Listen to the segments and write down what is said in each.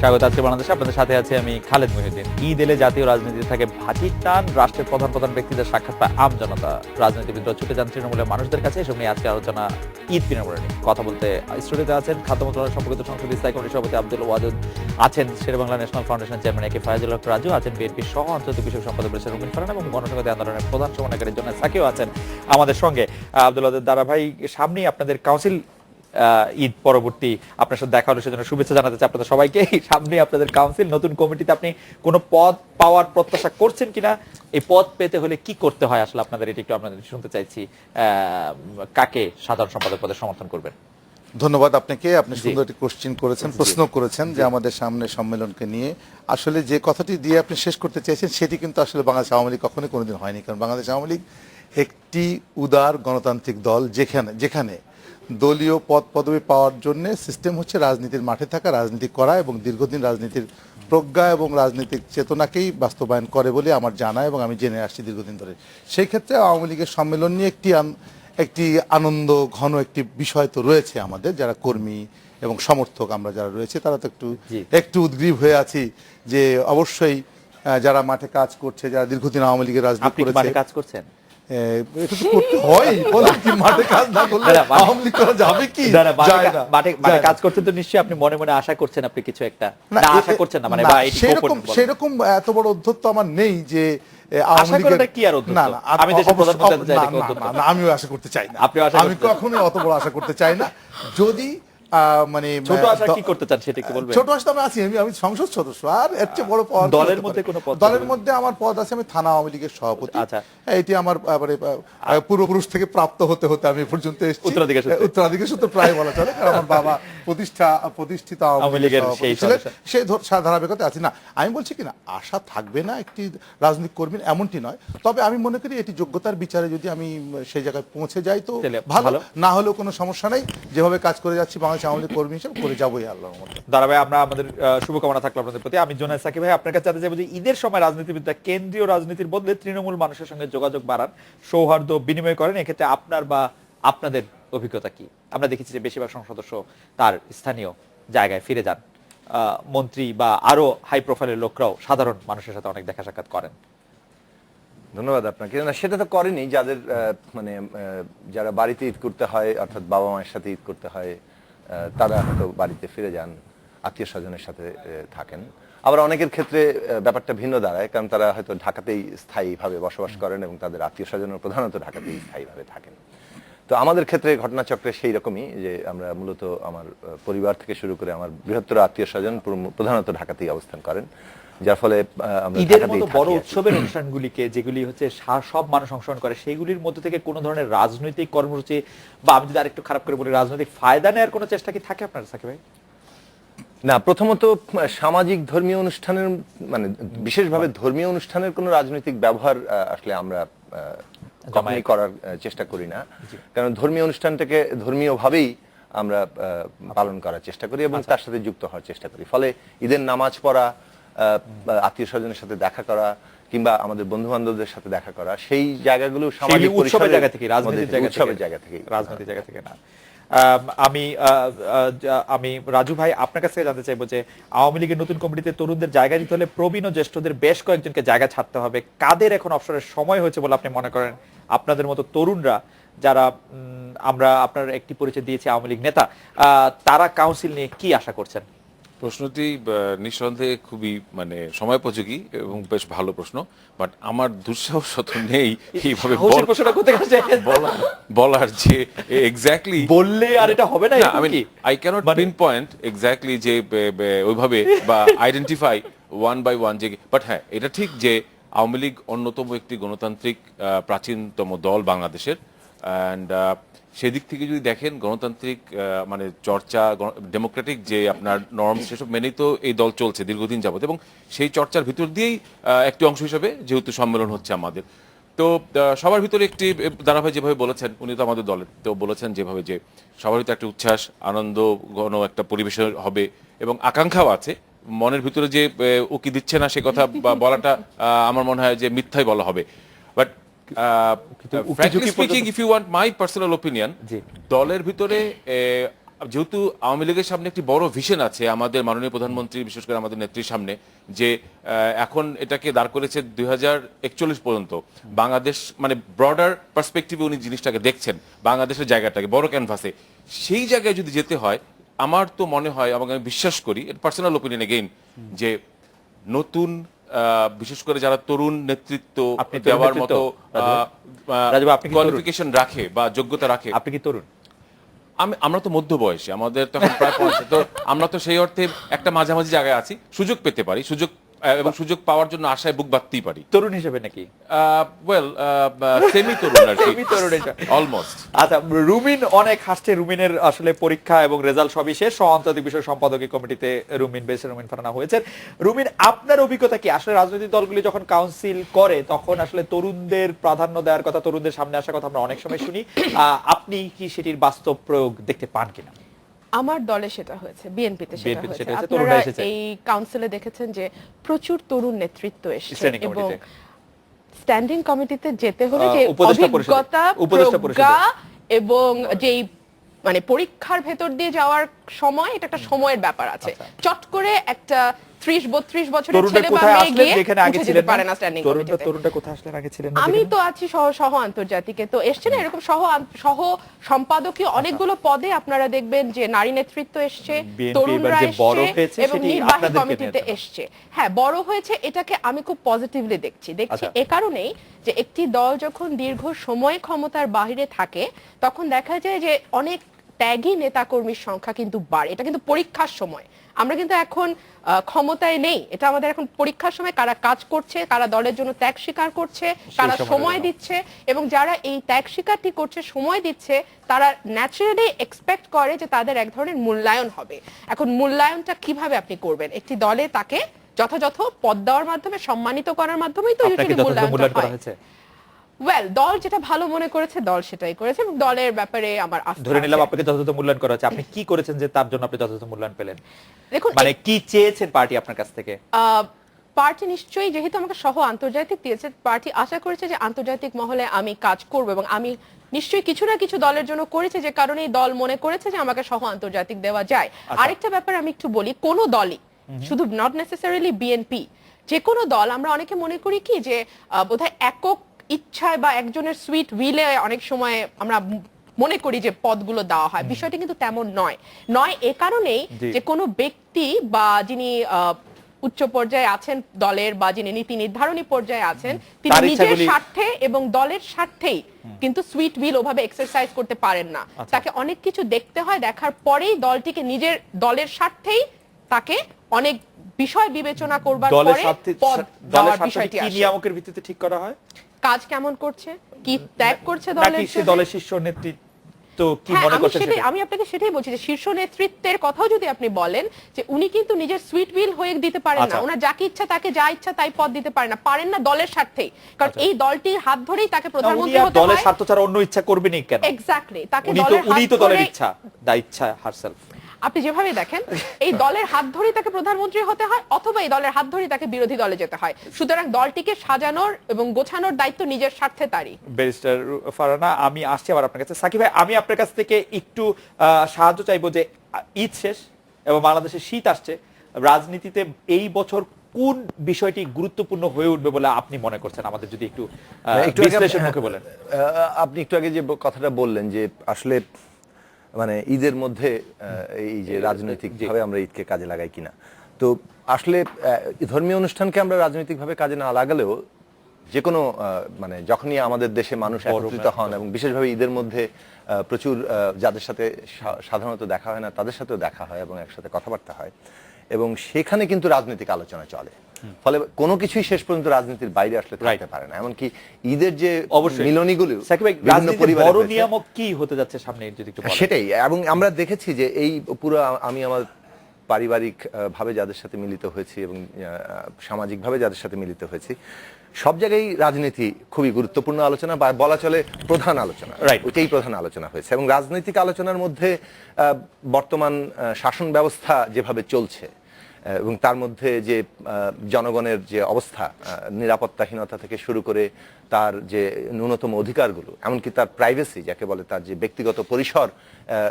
স্বাগত আজকে বাংলাদেশে, আপনাদের সাথে আছে আমি খালেদ মহিউদ্দিন। ঈদ এলে জাতীয় রাজনীতিতে থাকে ভাটির টান, রাষ্ট্রের প্রধান প্রধান ব্যক্তিদের সাক্ষাৎ পায় আম জনতা, রাজনীতিবিদরা ছুটে যান তৃণমূলের মানুষদের কাছে। এসব নিয়ে আজকে আলোচনা ঈদ তৃণমূল নিয়ে। কথা বলতে স্টুডিওতে আছেন খাদ্য মন্ত্রণালয় সম্পর্কিত সংসদীয় স্থায়ী কমিটির সভাপতি আব্দুল ওয়াদুদ, আছেন শেরেবাংলা ন্যাশনাল ফাউন্ডেশন চেয়ারম্যান একে ফায়জুল হক রাজু, আছেন বিএনপির সহ আন্তর্জাতিক বিষয়ক সম্পাদক রয়েছেন রুমিন ফারহান এবং গণসংহতি আন্দোলনের প্রধান সমন্বয়কারী জোনায়েদ সাকিও আছেন আমাদের সঙ্গে। আব্দুল ওয়াদুদ দারা ভাই, সামনেই আপনাদের কাউন্সিল, ঈদ পরবর্তী আপনার সাথে দেখা হলো, সেজন্য শুভেচ্ছা জানাতে চাই আপনাদের সবাইকে। সামনে আপনাদের কাউন্সিল, নতুন কমিটিতে আপনি কোনো পদ পাওয়ার প্রত্যাশা করছেন কিনা? এই পদ পেতে হলে কি করতে হয় আসলে আপনাদের, এটি একটু আপনাদের শুনতে চাইছি। কাকে সাধারণ সম্পাদক পদে সমর্থন করবেন? ধন্যবাদ আপনাকে। আপনি সুন্দর একটি কোশ্চেন করেছেন, প্রশ্ন করেছেন যে আমাদের সামনে সম্মেলনকে নিয়ে আসলে যে কথাটি দিয়ে আপনি শেষ করতে চাইছেন সেটি কিন্তু আসলে বাংলাদেশ আওয়ামী লীগ কখনোই কোনোদিন হয়নি। কারণ বাংলাদেশ আওয়ামী লীগ একটি উদার গণতান্ত্রিক দল, যেখানে দলীয় পদ পদবি পাওয়ার জন্য সিস্টেম হচ্ছে রাজনীতির মাঠে থাকা, রাজনীতি করা এবং দীর্ঘদিন রাজনীতির প্রজ্ঞা এবং রাজনৈতিক চেতনাকেই বাস্তবায়ন করে বলে আমার জানা এবং আমি জেনে আসছি দীর্ঘদিন ধরে। সেই ক্ষেত্রে আওয়ামী লীগের সম্মেলন নিয়ে একটি আনন্দ ঘন একটি বিষয় তো রয়েছে। আমাদের যারা কর্মী এবং সমর্থক আমরা যারা রয়েছে তারা তো একটু উদ্গ্রীব হয়ে আছি যে অবশ্যই যারা মাঠে কাজ করছে, যারা দীর্ঘদিন আওয়ামী লীগের রাজনীতি করেছে, কাজ করছেন, এটা তো করতে হয়। বলেন কি, মাঠে কাজ না করলে আওয়ামী লীগ করা যাবে কি? মাঠে কাজ করতে তো নিশ্চয়ই আপনি মনে মনে আশা করছেন আপনি কিছু একটা, না আশা করছেন না, মানে সেরকম এত বড় অধ্যত্ব আমার নেই যে আমিও আশা করতে চাই না। আমি কখনোই অত বড় আশা করতে চাই না। যদি মানে ছোট আশা কি করতে চান সেটা একটু বলবেন? ছোট আশা আমি আছি, আমি সংসদ সদস্য, আর এর চেয়ে বড় পদ দলের মধ্যে কোনো পদ? দলের মধ্যে আমার পদ আছে, আমি থানা আওয়ামী লীগের সভাপতি। আচ্ছা, এটি আমার মানে পূর্বপুরুষ থেকে প্রাপ্ত হতে হতে আমি পর্যন্ত এসেছি, উত্তরাধিকার সূত্রে প্রায় বলা চলে। কারণ আমার বাবা প্রতিষ্ঠিত আওয়ামী লীগের সেই ধারাবাহিকতা আছে। না, আমি বলছি কিনা আশা থাকবে না একটি রাজনৈতিক কর্মীর, এমনটি নয়। তবে আমি মনে করি এটি যোগ্যতার বিচারে যদি আমি সেই জায়গায় পৌঁছে যাই তো ভালো, না হলেও কোনো সমস্যা নেই। যেভাবে কাজ করে যাচ্ছি বাংলাদেশ আওয়ামী লীগ কর্মী হিসেবে করে যাবোই আল্লাহর মধ্যে। দাঁড়া ভাই, আমরা আমাদের শুভকামনা থাকলো আপনাদের প্রতি। আমি জোনায়েদ সাকিব ভাই, আপনার কাছে জানতে চাইবো যে ঈদের সময় রাজনীতিবিদরা কেন্দ্রীয় রাজনীতির বদলে তৃণমূল মানুষের সঙ্গে যোগাযোগ বাড়ান, সৌহার্দ্য বিনিময় করেন, এক্ষেত্রে আপনার বা আপনাদের অভিজ্ঞতা কি? আমরা দেখেছি যে বেশিরভাগ সংসদ সদস্য তার স্থানীয় জায়গায় ফিরে যান, মন্ত্রী বা আরো হাই প্রোফাইলের লোকরাও সাধারণ মানুষের সাথে অনেক দেখা সাক্ষাৎ করেন। ধন্যবাদ আপনাকে। না, সেটা তো করেনি যাদের মানে যারা বাড়িতে ঈদ করতে হয়, অর্থাৎ বাবা মায়ের সাথে ঈদ করতে হয়, তারা হয়তো বাড়িতে ফিরে যান, আত্মীয় স্বজনের সাথে থাকেন। আবার অনেকের ক্ষেত্রে ব্যাপারটা ভিন্ন দাঁড়ায়, কারণ তারা হয়তো ঢাকাতেই স্থায়ীভাবে বসবাস করেন এবং তাদের আত্মীয় স্বজনের প্রধানত ঢাকাতেই স্থায়ীভাবে থাকেন। তো আমাদের ক্ষেত্রে ঘটনাচক্রে সেই রকমই, যে আমরা মূলত আমার পরিবার থেকে শুরু করে আমার বৃহত্তর আত্মীয় স্বজন প্রধানত ঢাকাতেই অবস্থান করেন, যার ফলে ঈদের মতো বড় উৎসবের অনুষ্ঠানগুলিকে, যেগুলি হচ্ছে সব মানুষ অংশগ্রহণ করে, সেগুলির মধ্যে থেকে কোনো ধরনের রাজনৈতিক কর্মসূচি বা আমি যদি আরেকটু খারাপ করে বলি রাজনৈতিক ফায়দা নেওয়ার কোনো চেষ্টা কি থাকে আপনার সাকিব ভাই? না, প্রথমত সামাজিক ধর্মীয় অনুষ্ঠানের, মানে বিশেষভাবে ধর্মীয় অনুষ্ঠানের কোনো রাজনৈতিক ব্যবহার আসলে আমরা কখনোই করার চেষ্টা করি না। কারণ ধর্মীয় অনুষ্ঠানটাকে ধর্মীয়ভাবেই আমরা পালন করার চেষ্টা করি এবং তার সাথে যুক্ত হওয়ার চেষ্টা করি। ফলে ঈদের নামাজ পড়া, আত্মীয় স্বজনের সাথে দেখা করা কিংবা আমাদের বন্ধু বান্ধবদের সাথে দেখা করা, সেই জায়গাগুলো সামাজিক উৎসবের জায়গা থেকে, রাজনীতির জায়গা থেকে, রাজনীতির জায়গা থেকে না। আমি রাজু ভাই আপনার কাছে জানতে চাইবো যে আওয়ামী লীগের নতুন কমিটিতে তরুণদের জায়গা দিতে হলে প্রবীণ ও জ্যেষ্ঠদের বেশ কয়েকজনকে জায়গা ছাড়তে হবে। কাদের এখন অবসরের সময় হয়েছে বলে আপনি মনে করেন? আপনাদের মতো তরুণরা যারা, আমরা আপনার একটি পরিচয় দিয়েছি আওয়ামী লীগ নেতা, তারা কাউন্সিল নিয়ে কি আশা করছেন? প্রশ্নটি নিঃসন্দেহে খুবই মানে সময়োপযোগী এবং বেশ ভালো প্রশ্ন, বাট আমার দুঃসাহস নেই এইভাবে বলার যে এক্স্যাক্টলি বললে আর এটা হবে না। I cannot pinpoint exactly যে ওইভাবে বা আইডেন্টিফাই ওয়ান বাই ওয়ান যে, বাট হ্যাঁ এটা ঠিক যে আওয়ামী লীগ অন্যতম একটি গণতান্ত্রিক প্রাচীনতম দল বাংলাদেশের, অ্যান্ড সেদিক থেকে যদি দেখেন গণতান্ত্রিক মানে চর্চা, ডেমোক্রেটিক যে আপনার নর্মস, সেসব মেনেই তো এই দল চলছে দীর্ঘদিন যাবত, এবং সেই চর্চার ভিতর দিয়েই একটি অংশ হিসেবে যেহেতু সম্মেলন হচ্ছে আমাদের, তো সবার ভিতরে একটি, দাঁড়াভাই যেভাবে বলেছেন, উনি তো আমাদের দলের, তো বলেছেন যেভাবে যে সবার ভিতরে একটা উচ্ছ্বাস, আনন্দ ঘন একটা পরিবেশের হবে এবং আকাঙ্ক্ষাও আছে। মনের ভিতরে যে উকি দিচ্ছে না সে কথা বলাটা আমার মনে হয় যে মিথ্যাই বলা হবে। But frankly speaking, if you want my personal opinion, দলের ভিতরে যেহেতু আওয়ামী লীগের সামনে একটি বড় ভিশন আছে, আমাদের মাননীয় প্রধানমন্ত্রী বিশেষ করে আমাদের নেত্রীর সামনে, যে এখন এটাকে দাঁড় করেছে 2041 পর্যন্ত বাংলাদেশ, মানে ব্রডার পার্সপেক্টিভে উনি জিনিসটাকে দেখছেন, বাংলাদেশের জায়গাটাকে বড় ক্যানভাসে। সেই জায়গায় যদি যেতে হয়, আমার তো মনে হয়, আমাকে আমি বিশ্বাস করি, পার্সোনাল ওপিনিয়ন এগেইন, যে নতুন বিশেষ করে যারা তরুণ নেতৃত্ব আপনি তরুণ দেওয়ার নেতৃত্ব, মতো রাজু, আপনি কি তরুণ? কোয়ালিফিকেশন রাখে বা যোগ্যতা রাখে। আপনি কি তরুণ? আমরা তো মধ্য বয়সী, আমাদের তখন প্রায় 50, তো আমরা তো সেই অর্থে একটা মাঝামাঝি জায়গায় আছি, সুযোগ পেতে পারি, এবং সুযোগ পাওয়ার জন্য আশায় বুক বাঁধতেই পারি। তরুণ হিসেবে নাকি? ওয়েল, সেমি তরুণ আর কি, Semi তরুণ এটা। অলমোস্ট। আচ্ছা, রুমিন অনেক হাসছে। রুমিনের আসলে পরীক্ষা এবং রেজাল্ট সবই শেষ। আন্তর্জাতিক বিষয় সম্পাদকীয় কমিটিতে রুমিন বেশ রুমিন ফারানা হয়েছেন। রুমিন, আপনার অভিজ্ঞতা কি? আসলে রাজনৈতিক দলগুলি যখন কাউন্সিল করে তখন আসলে তরুণদের প্রাধান্য দেওয়ার কথা, তরুণদের সামনে আসার কথা আমরা অনেক সময় শুনি। আপনি কি সেটির বাস্তব প্রয়োগ দেখতে পান কিনা? আমার দলে সেটা হয়েছে, বিএনপিতে সেটা বিএনপিতে সেটা হয়েছে। হয়েছে, তরুণরা আপনারা এসেছে। এই কাউন্সিলে দেখেছেন যে প্রচুর তরুণ নেতৃত্ব এসেছে Standing এবং committee-তে। স্ট্যান্ডিং কমিটিতে যেতে হলে যে উপদেষ্টা পরিষদে। অভিজ্ঞতা, উপদেষ্টা পরিষদে। প্রজ্ঞা এবং যেই মানে পরীক্ষার ভেতর দিয়ে যাওয়ার সময়, এটা একটা সময়ের ব্যাপার আছে। চট করে একটা 30-32 বছরের তরুণরা ছেলে বা কোথায় মেয়ে আসলেন গিয়ে যেখানে আগে উঠে ছিলেন যেতে পারে না স্ট্যান্ডিং কমিটিতে। তরুণরা কোথায় আসলেন আগে ছিলেন না আমি যেখানে? তো আছি সহ আন্তর্জাতিকে, তো এসছে না এরকম সহ সম্পাদকীয় অনেকগুলো পদে আপনারা দেখবেন যে নারী নেতৃত্ব এসছে, BNP তরুণরা এবার যে বড় এসছে হয়েছে এবং সেটি নির্বাহী আপনাদেরকে কমিটিতে নিয়ে এসছে। হ্যাঁ, বড় হয়েছে, এটাকে আমি খুব পজিটিভলি দেখছি আচ্ছা। এ কারণেই যে একটি দল যখন দীর্ঘ সময় ক্ষমতার বাইরে থাকে তখন দেখা যায় যে অনেক ত্যাগী নেতাকর্মীর সংখ্যা কিন্তু বাড়ে। এটা কিন্তু পরীক্ষার সময়, আমরা কিন্তু এখন ক্ষমতায় নেই, এটা আমাদের এখন পরীক্ষার সময়। কারা কাজ করছে, কারা দলের জন্য ত্যাগ স্বীকার করছে, কারা সময় দিচ্ছে, এবং যারা এই ত্যাগ স্বীকারটি করছে, সময় দিচ্ছে, তারা ন্যাচারালি এক্সপেক্ট করে যে তাদের এক ধরনের মূল্যায়ন হবে। এখন মূল্যায়নটা কিভাবে আপনি করবেন? একটি দলে তাকে যথাযথ পদ দেওয়ার মাধ্যমে, সম্মানিত করার মাধ্যমেই তো আপনাকে ইউজুয়ালি যথাযথ মূল্যায়ন মূল্যায়নটা করা হয়। হয়েছে? ওয়েল, দল যেটা ভালো মনে করেছে দল সেটাই করেছে, এবং দলের ব্যাপারে আমার আস্থা ধরে নিলাম আছে। আপনাকে যথাযথ মূল্যায়ন করা হচ্ছে, আপনি কি করেছেন যে তার জন্য আপনি যথাযথ মূল্যায়ন পেলেন? দেখুন, মানে কি চেয়েছেন পার্টি আপনার কাছ থেকে? পার্টি নিশ্চয়ই, যেহেতু আমাকে সহ আন্তর্জাতিক দিয়েছে, পার্টি আশা করেছে যে আন্তর্জাতিক মহলে আমি কাজ করব, এবং আমি নিশ্চয়ই কিছু না কিছু দলের জন্য করেছে, যে কারণে এই দল মনে করেছে যে আমাকে সহ আন্তর্জাতিক দেওয়া যায়। আরেকটা ব্যাপার আমি একটু বলি, কোন দলই, শুধু নট নেসেসারিলি বিএনপি, যে কোনো দল, আমরা অনেকে মনে করি কি যে বোধহয় একক ইচ্ছায় বা একজনের সুইট উইলে অনেক সময় আমরা মনে করি যে পদগুলো দেওয়া হয়। বিষয়টা কিন্তু তেমন নয় এ কারণেই যে কোনো ব্যক্তি বা যিনি উচ্চ পর্যায়ে আছেন দলের, বা যিনি নীতি নির্ধারণী পর্যায়ে আছেন, তিনি নিজের স্বার্থে এবং দলের স্বার্থেই কিন্তু সুইট উইল ওভাবে এক্সারসাইজ করতে পারেন না। তাকে অনেক কিছু দেখতে হয়, দেখার পরেই দলটিকে নিজের দলের স্বার্থেই তাকে অনেক বিষয় বিবেচনা করবার পরে পদ দেওয়ার বিষয়টি আসে। কি নিয়ামকের ভিত্তিতে ঠিক করা হয়? কাজ কেমন করছে, কি ত্যাগ করছে দলের জন্য, দলের শীর্ষ নেতৃত্ব কি হ্যাঁ, মনে করছে? আমি আপনাকে সেটাই বলছি যে শীর্ষ নেতৃত্বের কথাও যদি আপনি বলেন, যে উনি কিন্তু নিজের সুইট উইল হয়ে দিতে পারেন না, ওনার যাকে ইচ্ছা তাকে যা ইচ্ছা তাই পদ দিতে পারেন না দলের স্বার্থেই, কারণ এই দলটির হাত ধরেই তাকে প্রধানমন্ত্রী হতে হয়। দলের স্বার্থ ছাড়া অন্য ইচ্ছা করবেনই কেন? এক্স্যাক্টলি, তাকে উনি তো দলের ইচ্ছা, দা ইচ্ছা হারসেলফ। আপনি যেভাবে দেখেন, এই দলের হাত ধরেই তাকে প্রধানমন্ত্রী হতে হয়, অথবা এই দলের হাত ধরেই তাকে বিরোধী দলে যেতে হয়। সুতরাং দলটিকে সাজানোর এবং গোছানোর দায়িত্ব নিজের স্বার্থে তারই। ব্যারিস্টার ফারানা, আমি আসছি আবার আপনার কাছে। সাকিব ভাই, আমি আপনার কাছ থেকে একটু সাহায্য চাইবো, যে ঈদ শেষ এবং বাংলাদেশে শীত আসছে, রাজনীতিতে এই বছর কোন বিষয়টি গুরুত্বপূর্ণ হয়ে উঠবে বলে আপনি মনে করছেন? আমাদের যদি একটু বিশ্লেষণ মুখে বলেন। আপনি একটু আগে যে কথাটা বললেন, যে আসলে মানে ঈদের মধ্যে এই যে রাজনৈতিক ভাবে আমরা ঈদকে কাজে লাগাই কিনা, তো আসলে ধর্মীয় অনুষ্ঠানকে আমরা রাজনৈতিকভাবে কাজে না লাগালেও যে কোনো মানে যখনই আমাদের দেশে মানুষ একত্রিত হন, এবং বিশেষভাবে ঈদের মধ্যে প্রচুর যাদের সাথে সাধারণত দেখা হয় না তাদের সাথেও দেখা হয় এবং একসাথে কথাবার্তা হয়, এবং সেখানে কিন্তু রাজনৈতিক আলোচনা চলে। ফলে কোনো কিছুই শেষ পর্যন্ত রাজনীতির বাইরে আসলে থাকতে পারে না। এমনকি ঈদের যে মিলনীগুলো বড় নিয়ামক কি হতে যাচ্ছে সামনে, যদি একটু বলেন। সেটাই, এবং আমরা দেখেছি যে এই পুরো, আমি আমার পারিবারিক ভাবে যাদের সাথে মিলিত হয়েছি এবং সামাজিকভাবে যাদের সাথে মিলিত হয়েছি, সব জায়গায় রাজনীতি খুবই গুরুত্বপূর্ণ আলোচনা, বা বলা চলে প্রধান আলোচনা, ওইটাই প্রধান আলোচনা হয়েছে। এবং রাজনৈতিক আলোচনার মধ্যে বর্তমান শাসন ব্যবস্থা যেভাবে চলছে, এবং তার মধ্যে যে জনগণের যে অবস্থা, নিরাপত্তাহীনতা থেকে শুরু করে তার যে ন্যূনতম অধিকারগুলো, এমনকি তার প্রাইভেসি যাকে বলে, তার যে ব্যক্তিগত পরিসর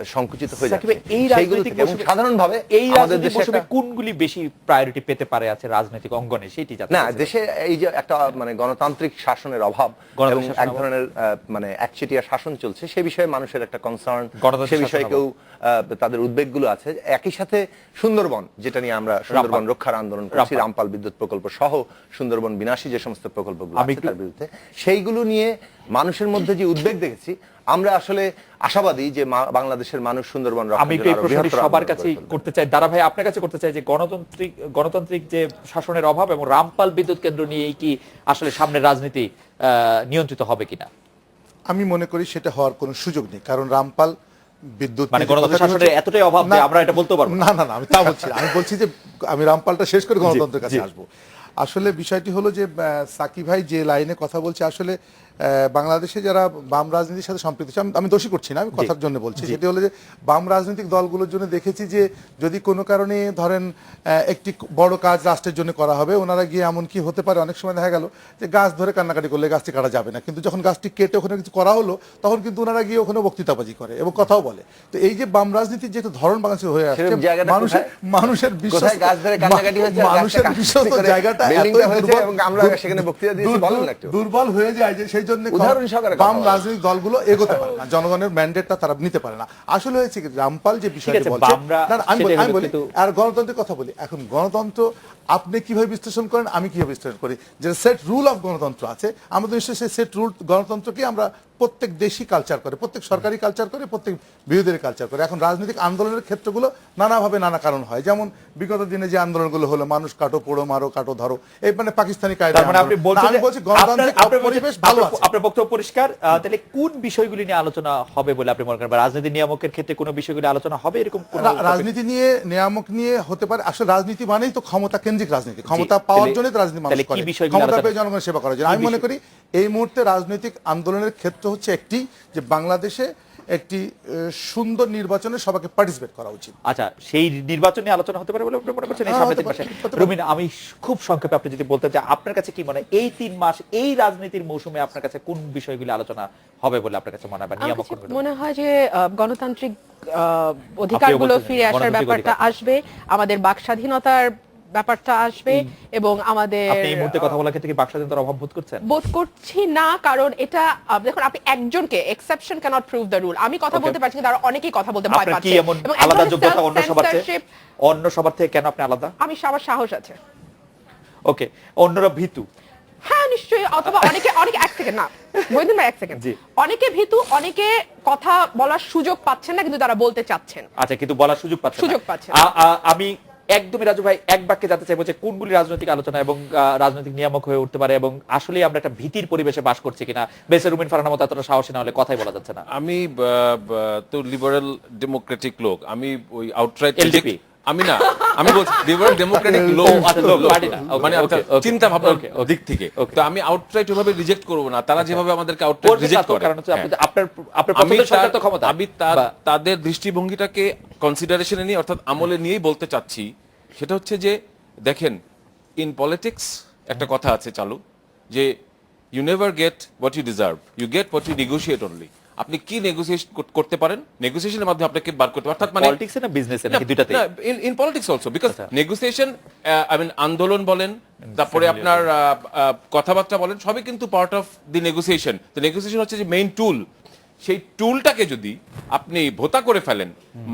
সংকুচিত হয়ে সাকিব ভাই, যাচ্ছে এই সেইগুলো রাজনৈতিক থেকে। এবং মৌসুমে- সাধারণভাবে এই আমাদের রাজনৈতিক দেশে মৌসুমে একটা- কোনগুলি বেশি প্রায়োরিটি পেতে পারে আছে রাজনৈতিক অঙ্গনে, সেটি জানতে না, চাচ্ছি। দেশে এই যে একটা মানে গণতান্ত্রিক শাসনের অভাব গণতান্ত্রিক এবং শাসনের এক ধরনের মানে একচেটিয়া শাসন চলছে, সে বিষয়ে মানুষের একটা কনসার্ন, গণতান্ত্রিক সে বিষয়ে শাসনের কেউ তাদের উদ্বেগগুলো আছে। একই সাথে সুন্দরবন, যেটা নিয়ে আমরা সুন্দরবন রক্ষার আন্দোলন করছি, রামপাল বিদ্যুৎ প্রকল্প সহ সুন্দরবন বিনাশী যে সমস্ত প্রকল্পগুলো আমি আছে তার বিরুদ্ধে, সেইগুলো নিয়ে মানুষের মধ্যে যে উদ্বেগ দেখেছি, আমরা আসলে আশাবাদী যে বাংলাদেশের মানুষ সুন্দরবন আমি রক্ষার একটু এই জন্য আরো প্রশ্নটি বৃহত্তর সবার আন্দোলন কাছেই গড়ে তুলবে। করতে চাই, দারা ভাই আপনার কাছে করতে চাই যে গণতান্ত্রিক যে শাসনের অভাব এবং রামপাল বিদ্যুৎ কেন্দ্র নিয়ে কি আসলে সামনের রাজনীতি নিয়ন্ত্রিত হবে কিনা? আমি মনে করি সেটা হওয়ার কোনো সুযোগ নেই, কারণ রামপাল বিদ্যুৎ মানে গণতন্ত্র শাসনের এতটাই অভাব যে আমরা এটা বলতে পারবো না। না না না, আমি তা বলছি না। আমি বলছি যে আমি রামপালটা শেষ করে গণতন্ত্রের কাছে আসবো। আসলে বিষয়টি হলো যে সাকিব ভাই যে লাইনে কথা বলছে, আসলে বাংলাদেশে যারা বাম রাজনীতির সাথে সম্পৃক্ত, আমি দোষী করছি না, আমি কথার জন্য বলছি, সেটি হলো যে বাম রাজনৈতিক দলগুলোর জন্য দেখেছি যে যদি কোনো কারণে ধরেন একটি বড় কাজ রাষ্ট্রের জন্য করা হবে, ওনারা গিয়ে এমন কি হতে পারে, অনেক সময় দেখা গেল যে গাছ ধরে কান্নাকাটি করলে গাছটি কাটা যাবে না, কিন্তু যখন গাছটি কেটে ওখানে কিছু করা হলো তখন কিন্তু ওনারা গিয়ে ওখানে বক্তৃতাবাজি করে এবং কথাও বলে। তো এই যে বাম রাজনীতির যে একটা ধরন বাংলাদেশে হয়ে আসছে, সেরকম জায়গাটা মানুষের কোথায় গাছ ধরে কান্নাকাটি হয়েছে, মানুষের গাছটা বিশ্বস্ত করে জায়গাটা বিল্ডিংটা এতই হয়েছে এবং আমরা সেখানে বক্তৃতা দিয়েছি, বলেন না একটু। দুর্বল হয়ে যায় যে সেই জন্য উদাহরণ সহকারে বাম কথা বলেন। রাজনৈতিক দলগুলো এগোতে পারে না, জনগণের ম্যান্ডেটটা তারা নিতে পারে না। আসলে হয়েছে কি, রামপাল যে বিষয়টি আছে, বলছে, বামরা না, না, আমি সেটাই হলো, বলি কিন্তু- আর গণতন্ত্রের কথা বলি। এখন গণতন্ত্র আপনি কিভাবে বিশ্লেষণ করেন, আমি কিভাবে বিশ্লেষণ করি, যে সেট রুল অফ গণতন্ত্র আছে আমাদের দেশে, সেই সেট রুল গণতন্ত্রকে আমরা প্রত্যেক দেশই কালচার করে, প্রত্যেক সরকারি কালচার করে, প্রত্যেক বিরোধীর কালচার করে। এখন রাজনৈতিক আন্দোলনের ক্ষেত্রগুলো নানাভাবে নানা কারণ হয়, যেমন বিগত দিনে যে আন্দোলনগুলো হলো, মানুষ কাটো পোড়ো মারো কাটো ধরো, এই মানে পাকিস্তানি কায়দা। তার মানে আপনি বলছেন আমি যে বলছি গণতান্ত্রিক আপনার পরিবেশ ভালো আছে। আপনার বক্তব্য পরিষ্কার। তাহলে কোন বিষয়গুলি নিয়ে আলোচনা হবে বলে আপনি মনে করেন? বা রাজনীতি নিয়ামকের ক্ষেত্রে কোন বিষয়গুলি আলোচনা হবে, এরকম কোন রাজনীতি নিয়ে নিয়ামক নিয়ে হতে পারে। আসলে রাজনীতি মানেই তো ক্ষমতা কেন্দ্রিক রাজনীতি, ক্ষমতা পাওয়ার তাহলে- জন্য তো রাজনীতি মানুষ তাহলে কি করে, বিষয়গুলো ক্ষমতা আলোচনা- পেয়ে জনগণের সেবা করার জন্য। কি আমি মনে বিষয়- করি এই মুহূর্তে রাজনৈতিক আন্দোলনের ক্ষেত্র হচ্ছে একটি, যে বাংলাদেশে একটি সুন্দর নির্বাচনে সবাইকে পার্টিসিপেট করা উচিত। আচ্ছা, সেই নির্বাচন নিয়ে আলোচনা হতে পারে বলে আপনি মনে করছেন এই হ্যাঁ, সামনে হতে 3 মাসে? পারে, হতে পারে। রুমিন, আমি খুব সংক্ষেপে আপনি যদি বলতেন যে আপনার কাছে কি মনে হয় এই 3 মাস এই রাজনীতির মৌসুমে আপনার কাছে কোন বিষয়গুলি আলোচনা হবে বলে আপনার কাছে মনে হয়, বা আমার নিয়ামক কাছে কোনগুলো? মনে হয় যে গণতান্ত্রিক অধিকারগুলো বলছেন, ফিরে আসার গণতান্ত্রিক ব্যাপারটা অধিকার। আসবে, আমাদের বাক স্বাধীনতার ব্যাপারটা আসবে, এবং আমাদের আপনি এই মুহূর্তে কথা বলার ক্ষেত্রে কি বাক স্বাধীনতার অভাব বোধ করছেন? বোধ করছি না, কারণ এটা দেখুন, আপনি একজনকে exception cannot prove the rule. আমি কথা Okay. বলতে পারছি কিন্তু আরো অনেকেই কথা বলতে ভয় আপনার কি পাচ্ছে, এমন এবং এক আলাদা ধরনের যোগ্যতা অন্য সবার থেকে? self-censorship, অন্য সবার থেকে কেন আপনি আলাদা? আমি আমার সাহস আছে। ওকে, অন্যরা ভীতু। হ্যাঁ নিশ্চয়ই, অথবা অনেকে এক সেকেন্ড না, বৈদিন ভাই এক সেকেন্ড, জি। অনেকে ভীতু, অনেকে কথা বলার সুযোগ পাচ্ছেন না, কিন্তু তারা বলতে চাচ্ছেন। আচ্ছা, কিন্তু বলার সুযোগ পাচ্ছেন না। সুযোগ পাচ্ছেন। আমি একদমই রাজু ভাই এক বাক্যে জানতে চাইবো যে কোনগুলি রাজনৈতিক আলোচনা এবং রাজনৈতিক নিয়ামক হয়ে উঠতে পারে, এবং আসলে আমরা একটা ভীতির পরিবেশে বাস করছি কিনা। বেসে রুমিন ফারহানার মতো এতটা সাহসী না হলে কথাই বলা যাচ্ছে না। আমি তো লিবারেল ডেমোক্রেটিক লোক, আমি ওই আউটরাইট LDP আমি না, আমি বলছি লিবারেল ডেমোক্রেটিক ও, লোক, আচ্ছা, লোক, party না। Okay, মানে okay, okay, চিন্তা ভাবনার okay, okay, দিক থেকে। okay. তো আমি আউটরাইট ওভাবে রিজেক্ট করব না, তারা যেভাবে আমাদেরকে আউটরাইট করবে রিজেক্ট তা তো, করে। কারণ হচ্ছে হ্যাঁ। আপনার আমি পছন্দের সরকার তো ক্ষমতা। আমি বা- তাদের দৃষ্টিভঙ্গিটাকে কনসিডারেশনে নিয়ে, অর্থাৎ আমলে নিয়েই বলতে চাচ্ছি, সেটা হচ্ছে যে দেখেন, ইন পলিটিক্স একটা কথা আছে চালু, যে you never get what you deserve, you get what you negotiate only. আপনি কি নেগোসিয়েট করতে পারেন, নেগোসিয়েশনের মাধ্যমে আপনাকে বার করতে পারেন। অর্থাৎ মানে পলিটিক্সে না বিজনেসে নাকি দুটাতেই? ইন পলিটিক্স অলসো, বিকজ আচ্ছা। নেগোসিয়েশন, আই মিন আন্দোলন বলেন, তারপরে আপনার কথাবার্তা বলেন, সবই কিন্তু পার্ট অফ দি নেগোসিয়েশন। তো নেগোসিয়েশন হচ্ছে যে মেইন টুল। সেই টুলটাকে যদি আপনি ভোতা করে ফেলেন,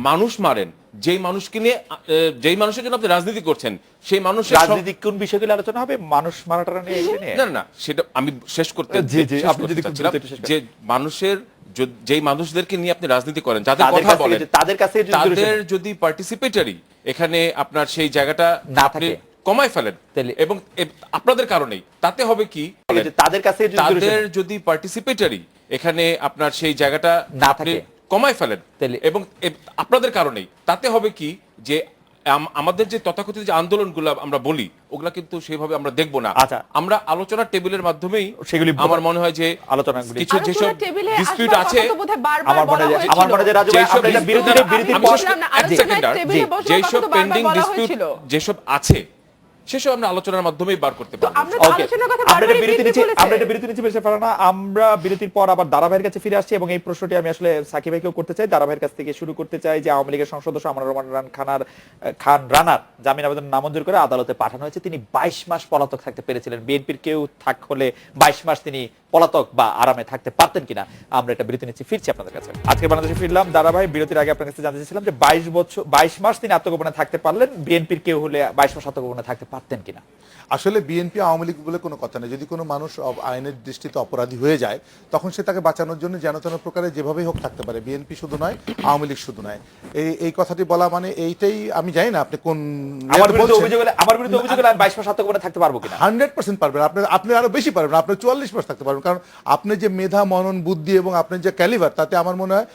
মানুষ মারেন, যেই মানুষকে নিয়ে, যেই মানুষের জন্য আপনি রাজনীতি করছেন, সেই মানুষের রাজনীতিক কোন বিষয়গুলো আলোচনা হবে? মানুষ মারাটা নিয়ে এগুলো নিয়ে? না না, সেটা আমি শেষ করতে জি, জি, শেষ আপনি করতে যদি খুব চাচ্ছিলাম, দ্রুত একটু শেষ করেন। যে মানুষের যেই মানুষদেরকে নিয়ে আপনি রাজনীতি করেন, যাদের তাদের কথা কাছ থেকে বলেন, যে- তাদের কাছে যদি তাদের দূরে যদি পার্টিসিপেটরি এখানে আপনার সেই জায়গাটা না আপনি থাকে, কমায় ফেলেন, তাহলে- এবং আপনাদের কারণেই, তাতে হবে কি, যে তাদের কাছে যদি দূরে তাদের সরে- যদি পার্টিসিপেটরি এখানে আপনার সেই জায়গাটা না আপনি থাকে, কমায় ফেলেন, তাহলে- এবং আপনাদের কারণেই, তাতে হবে কি, যে আমাদের যে তথাকথিত যে আন্দোলনগুলো আমরা বলি, ওগুলা কিন্তু সেভাবে আমরা দেখব না। আচ্ছা। আমরা আলোচনার টেবিলের মাধ্যমেই সেগুলি আমার মনে হয় যে আলোচনাগুলি- কিছু যেসব আলোচনার টেবিলে ডিসপিউট আসবার আছে, কথা তো বোধহয় বারবার আমার মনে বলা হয় হয়েছিল। আমার মনে হয় রাজু ভাই, যেসব আমরা এটা বিরোধীদের ডিসপিউট- বিরোধী আমি পক্ষ- শেষ- না, এক আলোচনার সেকেন্ড আর, টেবিলে বসার কথা যেসব তো বারবার পেন্ডিং বলা ডিসপিউট, হয়েছিল। যেসব আছে, সেসব আমরা আলোচনার মাধ্যমেই বার করতে পারবো। আমরা তো Okay, আলোচনার কথা আমরা একটা বারবারই বিরতি বিএনপি নিচ্ছি, বলেছে। আমরা একটা বিরতি নিচ্ছি বেশ ফারানা। আমরা বিরতির পর আবার দারা ভাইয়ের কাছে ফিরে আসছি এবং এই প্রশ্নটি আমি আসলে সাকিব ভাইকেও করতে চাই। দারা ভাইয়ের কাছ থেকে শুরু করতে চাই যে আওয়ামী লীগের সংসদ সদস্য আমানুর রহমান খান রানার জামিন আবেদন নামঞ্জুর করে আদালতে পাঠানো হয়েছে। তিনি 22 মাস পলাতক থাকতে পেরেছিলেন। বিএনপির কেউ হলে 22 মাস তিনি পলাতক বা আরামে থাকতে পারতেন কিনা? আমরা একটা বিরতি নিচ্ছি, ফিরছি আপনাদের কাছে। আজকে বাংলাদেশে ফিরলাম। দারা ভাই, বিরতির আগে আপনার কাছে জানতে চাইছিলাম যে 22 মাস তিনি আত্মগোপনে থাকতে পারলেন, বিএনপির কেউ হলে 22 মাস আত্মগোপনে থাকতে পারতেন কিনা? আসলে বিএনপি আওয়ামী লীগ বলে কোনো কথা নেই। যদি কোনো মানুষ আইনের দৃষ্টিতে অপরাধী হয়ে যায় তখন সে তাকে বাঁচানোর জন্য যেন তেন প্রকারে যেভাবেই হোক থাকতে পারে। বিএনপি শুধু নয়, আওয়ামী লীগ শুধু নয়। এই কথাটি বলা মানে এইটাই, আমি জানি না আপনি কোন আমার বিরুদ্ধে অভিযোগ হলে আমি 22 মাস আত্মগোপনে থাকতে পারবো কিনা? 100% পারবেন। আপনি আরো বেশি পারবেন, আপনি 44 মাস থাকতে পারবেন। কারণ আপনি যে মেধা, মনন, বুদ্ধি এবং আপনার যে ক্যালিভার, তাতে আমার মনে হয়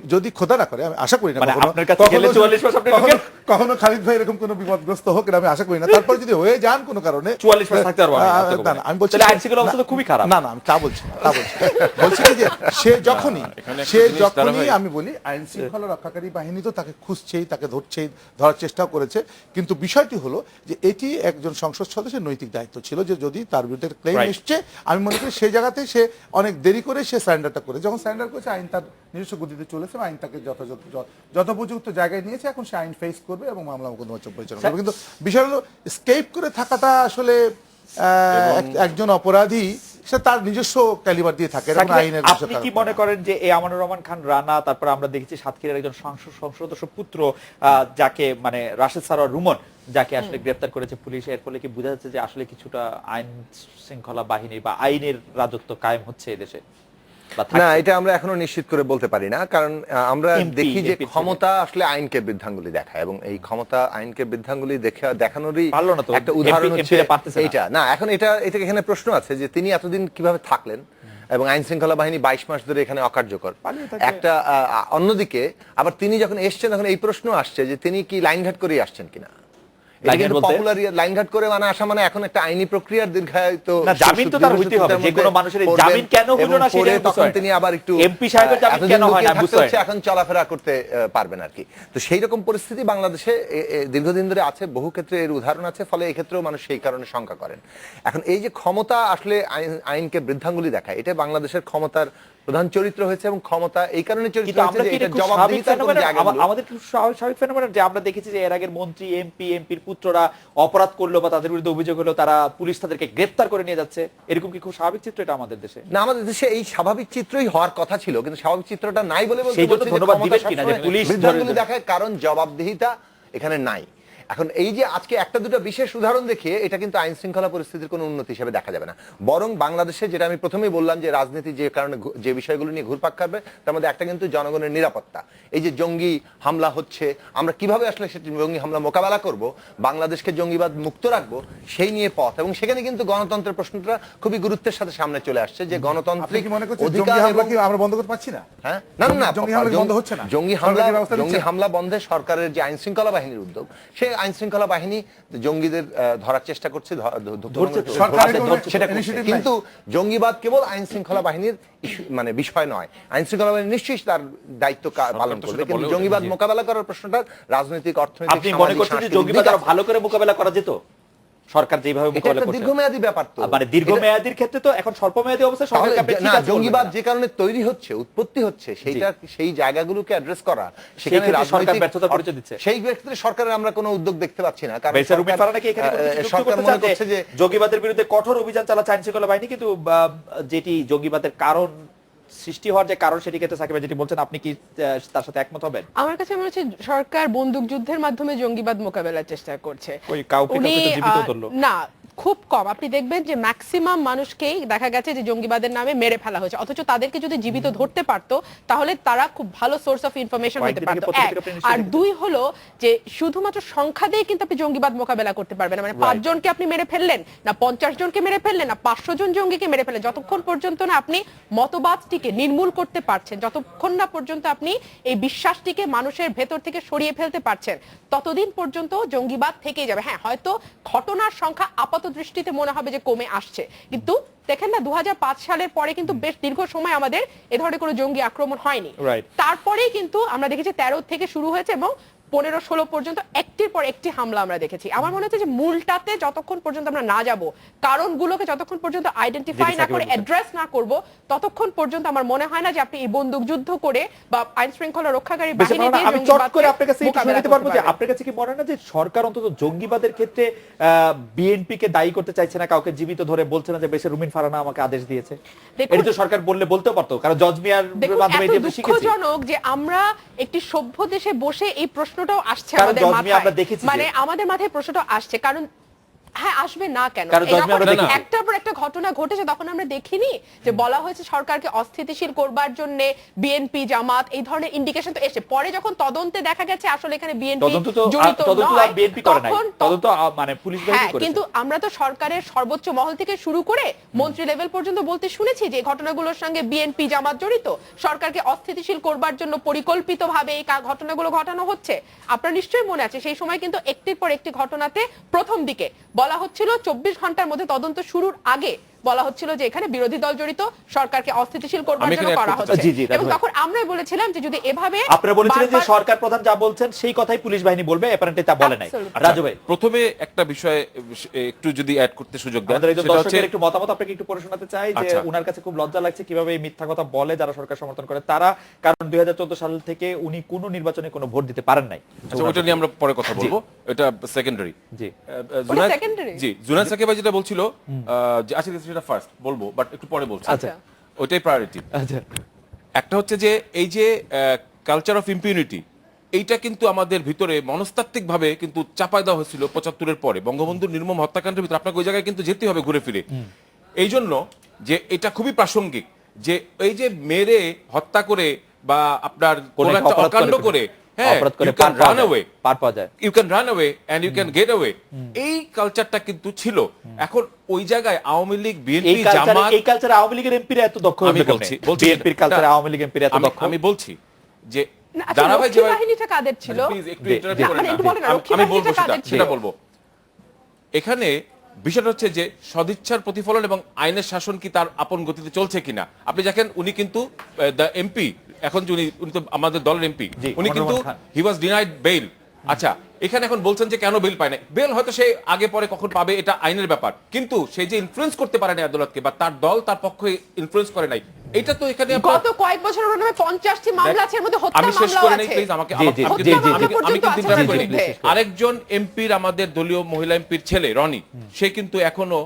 যদি খোদা না করে, আমি আশা করি না মানে কখনো- আপনার কাছে গেলে 44 মাস আপনি ঢোকেন? কখনো খালিদ ভাই এরকম কোনো বিপদগ্রস্ত হোক এটা আমি আশা করি না। তারপর যদি হয়ে যান কোনো কারণে 44 মাস থাকতে পারবো আমি না, আত্মগোপনে। না, আমি বলছি তাহলে আইন শৃঙ্খলা অবস্থা তো খুবই খারাপ। না, আমি তা বলছি না, বলছি কি যে সে যখনই এখানে একটা জিনিস দাঁড়াবে। আমি বলি আইন শৃঙ্খলা রক্ষাকারী বাহিনী তো তাকে খুঁজছেই, তাকে ধরছেই, ধরার চেষ্টাও করেছে। কিন্তু বিষয়টি হলো যে এটি একজন সংসদ সদস্যের নৈতিক দায়িত্ব ছিল যে যদি তার বিরুদ্ধে ক্লেম Right. এসছে, আমি মনে করি সেই জায়গাতে সে অনেক দেরি করে সে সারেন্ডারটা করে। যখন সারেন্ডার করেছে, আইন তার নিজস্ব গতিতে চলেছে, আইন তাকে যথোপযুক্ত জায়গায় নিয়েছে। এখন সে আইন ফেস করবে এবং মামলা মোকদ্দমা পরিচালনা করবে। কিন্তু বিষয় হলো স্কেপ করে থাকাটা আসলে একজন অপরাধী সে তার নিজস্ব ক্যালিবার দিয়ে থাকে। এরকম আইনের বিষয় আপনি কি তার- মনে করেন যে এই আমানুর রহমান খান রানা, তারপর আমরা দেখেছি সাতক্ষীরার একজন সংসদ সদস্য পুত্র যাকে মানে রাশেদ সারোয়ার রুমন, যাকে আসলে গ্রেফতার করেছে পুলিশ, এর ফলে কি বোঝা যাচ্ছে যে আসলে কিছুটা আইন শৃঙ্খলা বাহিনী বা আইনের রাজত্ব কায়েম হচ্ছে এই দেশে? বা থাকছে? না, এটা আমরা এখনো নিশ্চিত করে বলতে পারি না, কারণ আমরা MP দেখি যে ছেলে। ক্ষমতা আসলে আইনকে বৃদ্ধাঙ্গুলি দেখায় এবং এই ক্ষমতা আইনকে বৃদ্ধাঙ্গুলি দেখানোরই পারলো না তো, একটা উদাহরণ MP হচ্ছে রা পারতেছে না। এইটা। না, এখন এটা এখানে প্রশ্ন আছে যে তিনি এতদিন কিভাবে থাকলেন এবং আইন শৃঙ্খলা বাহিনী 22 মাস ধরে এখানে অকার্যকর। পালিয়ে থাকে। একটা অন্যদিকে আবার তিনি যখন এসছেন তখন এই প্রশ্ন আসছে যে তিনি কি লাইনঘাট করেই আসছেন কিনা। এটা কিন্তু বলতে? পপুলার লাইনঘাট করে মানে আসা মানে এখন একটা আইনি প্রক্রিয়ার দীর্ঘায়িত না, জামিন তো তার হইতেই হবে। যে কোনো মানুষের এই জামিন কেন হলো না সেটা এবং তখন তিনি আবার একটু MP সাহেবের জামিন এতদিন কেন হয় না লুকিয়ে থাকতে বুঝতে হচ্ছে, পারি না। এখন চলাফেরা করতে পারবেন আর কি। তো সেই রকম পরিস্থিতি বাংলাদেশে দীর্ঘদিন ধরে আছে, বহু ক্ষেত্রে এর উদাহরণ আছে, ফলে এই ক্ষেত্রেও মানুষ সেই কারণে শঙ্কা করেন। এখন এই যে ক্ষমতা আসলে আইনকে বৃদ্ধাঙ্গুলি দেখায়, এটা বাংলাদেশের ক্ষমতার প্রধান চরিত্র হয়েছে এবং ক্ষমতা এই কারণে চরিত্র কিন্তু আমরা হয়েছে কি যে এটা এটা খুব স্বাভাবিক জবাবদিহিতার কোনো ফেনোমেনন? জায়গা নেই। আমাদের খুব স্বাভাবিক ফেনোমেনন যে আমরা দেখেছি যে এর আগের মন্ত্রী, এমপির পুত্ররা অপরাধ করলো বা তাদের বিরুদ্ধে অভিযোগ হলো, তারা পুলিশ তাদেরকে গ্রেফতার করে নিয়ে যাচ্ছে। এরকম কি খুব স্বাভাবিক চিত্র এটা আমাদের দেশে? না, আমাদের দেশে এই স্বাভাবিক চিত্রই হওয়ার কথা ছিল, কিন্তু স্বাভাবিক চিত্রটা নাই বলে বলতে সেই জন্য বলছি যে ধন্যবাদ ক্ষমতা দিবেন কিনা যে সবসময় পুলিশ বৃদ্ধাঙ্গুলি ধরে- দেখায়, কারণ জবাবদিহিতা এখানে নাই। এখন এই যে আজকে একটা দুটো বিশেষ উদাহরণ দেখিয়ে এটা কিন্তু আইন শৃঙ্খলা পরিস্থিতির কোনো উন্নতি হিসেবে দেখা যাবে না। বরং বাংলাদেশে যেটা আমি প্রথমেই বললাম যে রাজনীতি যে কারণে যে বিষয়গুলো নিয়ে ঘুরপাক খাবে, তার মধ্যে একটা কিন্তু জনগণের নিরাপত্তা। এই যে জঙ্গি হামলা হচ্ছে, আমরা কিভাবে আসলে সেটি জঙ্গি হামলা মোকাবেলা করব, বাংলাদেশকে জঙ্গিবাদ মুক্ত রাখবো, সেই নিয়ে পথ। এবং সেখানে কিন্তু গণতন্ত্রের প্রশ্নটা খুবই গুরুত্বের সাথে সামনে চলে আসছে যে আপনি গণতান্ত্রিক কি মনে করছেন জঙ্গি অধিকার হামলা এবং কি আমরা বন্ধ করতে পারছি না? হ্যাঁ, না না, জঙ্গি হামলা বন্ধ হচ্ছে না? জঙ্গি সরকারি ব্যবস্থা নিচ্ছে না? হামলা বন্ধে সরকারের যে আইন শৃঙ্খলা বাহিনীর উদ্যোগ, সেই আইন শৃঙ্খলা বাহিনী জঙ্গিদের ধরার চেষ্টা করছে, ধরছে তো। সরকারের কোনো সেটা করছে। initiative নাই? কিন্তু জঙ্গিবাদ কেবল আইন শৃঙ্খলা বাহিনীর মানে বিষয় নয়। আইন শৃঙ্খলা বাহিনী নিশ্চয়ই তার দায়িত্ব পালন তো করবে, সেটা কিন্তু বলেও জঙ্গিবাদ জি। মোকাবেলা করার প্রশ্নটা রাজনৈতিক, অর্থনৈতিক, আপনি মনে করছেন যে জঙ্গিবাদ আরো ভালো করে মোকাবেলা করা যেত? সরকার যেভাবে এটা মোকাবেলা একটা করছে, দীর্ঘমেয়াদী ব্যাপার তো। মানে দীর্ঘমেয়াদীর ক্ষেত্রে তো এখন স্বল্পমেয়াদী অবস্থায় সরকার তাহলে আপনি ঠিক না, আছে বলবেন জঙ্গিবাদ না। যে কারণে তৈরি হচ্ছে, উৎপত্তি হচ্ছে, সেইটা সেই জায়গাগুলোকে অ্যাড্রেস করা, সেখানে ক্ষেত্রে সরকার রাজনৈতিক ব্যর্থতার পরিচয় দিচ্ছে। সেই ক্ষেত্রে সরকারের আমরা কোনো উদ্যোগ দেখতে পাচ্ছি না। কারণ বেসার রুমি ফারানা কি এখানে কোনো কিছু যুক্ত সরকার করতে মনে চান করছে যে জঙ্গিবাদের বিরুদ্ধে কঠোর অভিযান চালাচ্ছে আইন শৃঙ্খলা বাহিনী, কিন্তু যেটি জঙ্গিবাদের কারণ সৃষ্টি হওয়ার যে কারণ সেটি ক্ষেত্রে সাকিব ভাই যেটি বলছেন, আপনি কি তার সাথে একমত হবেন? আমার কাছে মনে হচ্ছে সরকার বন্দুক যুদ্ধের মাধ্যমে জঙ্গিবাদ মোকাবেলার চেষ্টা করছে। ওই কাউকে উনি কাউকে তো জীবিত ধরলো। না, খুব কম আপনি দেখবেন যে ম্যাক্সিমাম মানুষকেই দেখা গেছে যে জঙ্গিবাদের নামে মেরে ফেলা হয়েছে, অথচ তাদেরকে যদি জীবিত ধরতে পারতো তাহলে তারা খুব ভালো সোর্স অফ ইনফরমেশন হতে কয়েকদিন পারতো। আগে পত্রিকায় এক। আপনি নিশ্চয়ই আর দেখেছেন। দুই হলো যে শুধুমাত্র সংখ্যা দিয়ে কিন্তু আপনি জঙ্গিবাদ মোকাবেলা করতে পারবেন না। মানে 5 জনকে আপনি মেরে ফেললেন না, 50 জনকে মেরে ফেললেন না, 500 জন জঙ্গিকে মেরে ফেললেন, যতক্ষণ পর্যন্ত না আপনি মতবাদটিকে নির্মূল করতে পারছেন, যতক্ষণ না পর্যন্ত আপনি এই বিশ্বাসটিকে মানুষের ভেতর থেকে সরিয়ে ফেলতে পারছেন, ততদিন পর্যন্ত জঙ্গিবাদ থেকেই যাবে। হ্যাঁ, হয়তো ঘটনার সংখ্যা আপাত দৃষ্টিতে মনে হবে যে কমে আসছে, কিন্তু দেখেন না 2005 সালের পরে কিন্তু বেশ দীর্ঘ সময় আমাদের এ ধরনের কোনো জঙ্গি আক্রমণ হয়নি। Right. তারপরেই কিন্তু আমরা দেখেছি 13 থেকে শুরু হয়েছে এবং 15-16 পর্যন্ত একটির পর একটি হামলা আমরা দেখেছি। আমার মনে হচ্ছে যে মূলটাতে যতক্ষণ পর্যন্ত আমরা না যাব, কারণগুলোকে যতক্ষণ পর্যন্ত আইডেন্টিফাই না করে অ্যাড্রেস না করব, ততক্ষণ পর্যন্ত আমার মনে হয় না যে আপনি এই বন্দুক যুদ্ধ করে বা আইন শৃঙ্খলা রক্ষাকারী বাহিনী দিয়ে আমি চট করে আপনার কাছে একটু মোকাবেলা শুনে নিতে করতে পারবো যে পারবেন। আপনার কাছে কি মনে হয় না যে সরকার অন্তত জঙ্গিবাদের ক্ষেত্রে বিএনপি কে দায়ী করতে চাইছে না, কাউকে জীবিত ধরে বলছে না যে বেশি রুমিন ফারহানা আমাকে আদেশ দিয়েছে? দেখুন- এটা তো সরকার বলতেও পারতো, কারণ জজ মিয়ার দেখুন, মাধ্যমে এত এটা আমরা শিখেছি। দুঃখজনক যে আমরা একটি সভ্য দেশে বসে এই প্রশ্নটাও আসছে কারণ আমাদের জজ মিয়া আমরা মাথায়, দেখেছি মানে যে- আমাদের মাথায় প্রশ্নটা আসছে, কারণ হ্যাঁ আসবে না কেন? কারণ জজ মিয়া আমরা যখন দেখেছি। একটার পর একটা ঘটনা ঘটেছে তখন আমরা দেখিনি যে বলা হয়েছে সরকারকে অস্থিতিশীল করবার জন্য বিএনপি জামাত এই ধরনের ইন্ডিকেশন তো এসে পরে যখন তদন্তে দেখা গেছে আসলে এখানে বিএনপি তদন্ত তো জড়িত নয়, বিএনপি করে নাই, তখন তদন্ত মানে পুলিশ বাহিনী হ্যাঁ, করেছে। কিন্তু আমরা তো সরকারের সর্বোচ্চ মহল থেকে শুরু করে মন্ত্রী লেভেল পর্যন্ত বলতে শুনেছি যে এই ঘটনাগুলোর সঙ্গে বিএনপি জামাত জড়িত, সরকারকে অস্থিতিশীল করবার জন্য পরিকল্পিতভাবে এই ঘটনাগুলো ঘটানো হচ্ছে। আপনার নিশ্চয়ই মনে আছে সেই সময় কিন্তু একটির পর একটি ঘটনাতে প্রথম দিকে বলা হচ্ছিল 24 ঘন্টার মধ্যে তদন্ত শুরুর আগে বলা হচ্ছিল যে এখানে বিরোধী দল জড়িত, সরকারকে অস্থিতিশীল করবার আমি জন্য এখানে করা add করতে হচ্ছে। জি, জি, এবং রাজু ভাই। তখন আমরাই বলেছিলাম যে যদি এভাবে আপনারা বলেছিলেন যে বারবার- সরকার প্রধান যা বলছেন সেই কথাই পুলিশ বাহিনী বলবে, অ্যাপারেন্টলি তা বলে নাই। Absolutely. রাজু ভাই, প্রথমে একটা বিষয় একটু যদি অ্যাড করতে সুযোগ দেন, আমাদের একজন সেটা হচ্ছে দর্শকের একটু মতামত আপনাকে একটু পড়ে শোনাতে চাই যে আচ্ছা। উনার কাছে খুব লজ্জা লাগছে কিভাবে এই মিথ্যা কথা বলে যারা সরকার সমর্থন করে তারা, কারণ 2014 সাল থেকে উনি কোনো নির্বাচনে কোনো ভোট দিতে পারেন নাই। আচ্ছা, ওটা নিয়ে আমরা পরে কথা বলবো, এটা সেকেন্ডারি। জি। secondary? জি, জুনায়েদ সাকিব ভাই যেটা বলছিল, যে আচ্ছা সেটা ফার্স্ট বলবো, বাট একটু পরে বলছি। আচ্ছা। ওইটাই প্রায়োরিটি। আচ্ছা, একটা হচ্ছে যে এই যে কালচার অফ ইম্পিউনিটি, এইটা কিন্তু আমাদের ভিতরে মনস্তাত্ত্বিক ভাবে কিন্তু চাপায় দেওয়া হয়েছিল 75-এর পরে বঙ্গবন্ধুর নির্মম হত্যাকাণ্ডের ভিতরে। আপনাকে ওই জায়গায় কিন্তু যেতে হবে ঘুরে ফিরে। এই জন্য যে এটা খুবই প্রাসঙ্গিক যে এই যে মেরে হত্যা করে বা আপনার কোন কোনো একটা অপরাধ অকাণ্ড করে, হ্যাঁ, অপরাধ করে you can run away, পার পাওয়া যায়। you can run away and you can get away, এই কালচারটা কিন্তু ছিল। এখন ওই জায়গায় আওয়ামী লীগ, এই বিএনপি, কালচারে জামাত, এই কালচারে আওয়ামী লীগের এমপিরা এত দক্ষ আমি হতে বলছি বিএনপির কালচারে আওয়ামী লীগ এমপিরা এত দক্ষ। আমি বলছি যে না, আচ্ছা, দাঁড়াভাই রক্ষী বাহিনীটা কাদের ছিল? প্লিজ একটু জি, interrupt জি। করেন মানে না। একটু বলেন না, রক্ষী আমি বাহিনীটা বলবো কাদের ছিল? সেটা বলবো। এখানে বিষয়টা হচ্ছে যে সদিচ্ছার প্রতিফলন এবং আইনের শাসন কি তার আপন গতিতে চলছে কিনা। আপনি দেখেন উনি কিন্তু দ্য এমপি, এখন যে উনি তো আমাদের দলের এমপি, জি, উনি মনোরম কিন্তু খান। হি ওয়াজ ডিনাইড বেইল। আচ্ছা, এখানে এখন বলছেন যে কেন বেল পায় না। বেল হয়তো সে আগে পরে কখন পাবে এটা আইনের ব্যাপার, কিন্তু সে যে ইনফ্লুয়েন্স করতে পারে না আদালতকে বা তার দল তার পক্ষে ইনফ্লুয়েন্স করে নাই, এটা তো এখানে আপনার- গত কয়েক বছরের নামে 50টি মামলা আছে, এর মধ্যে হত্যা আমি শেষ মামলাও করে নেই আছে। প্লিজ, আমাকে জি, জি, আমাকে- জি, জি, আমি- জি। আমি পর্যন্ত কিন্তু আছে interrupt তার করিনি। বিরুদ্ধে। আরেকজন এমপির, আমাদের দলীয় মহিলা এমপির ছেলে রনি, সে কিন্তু এখনো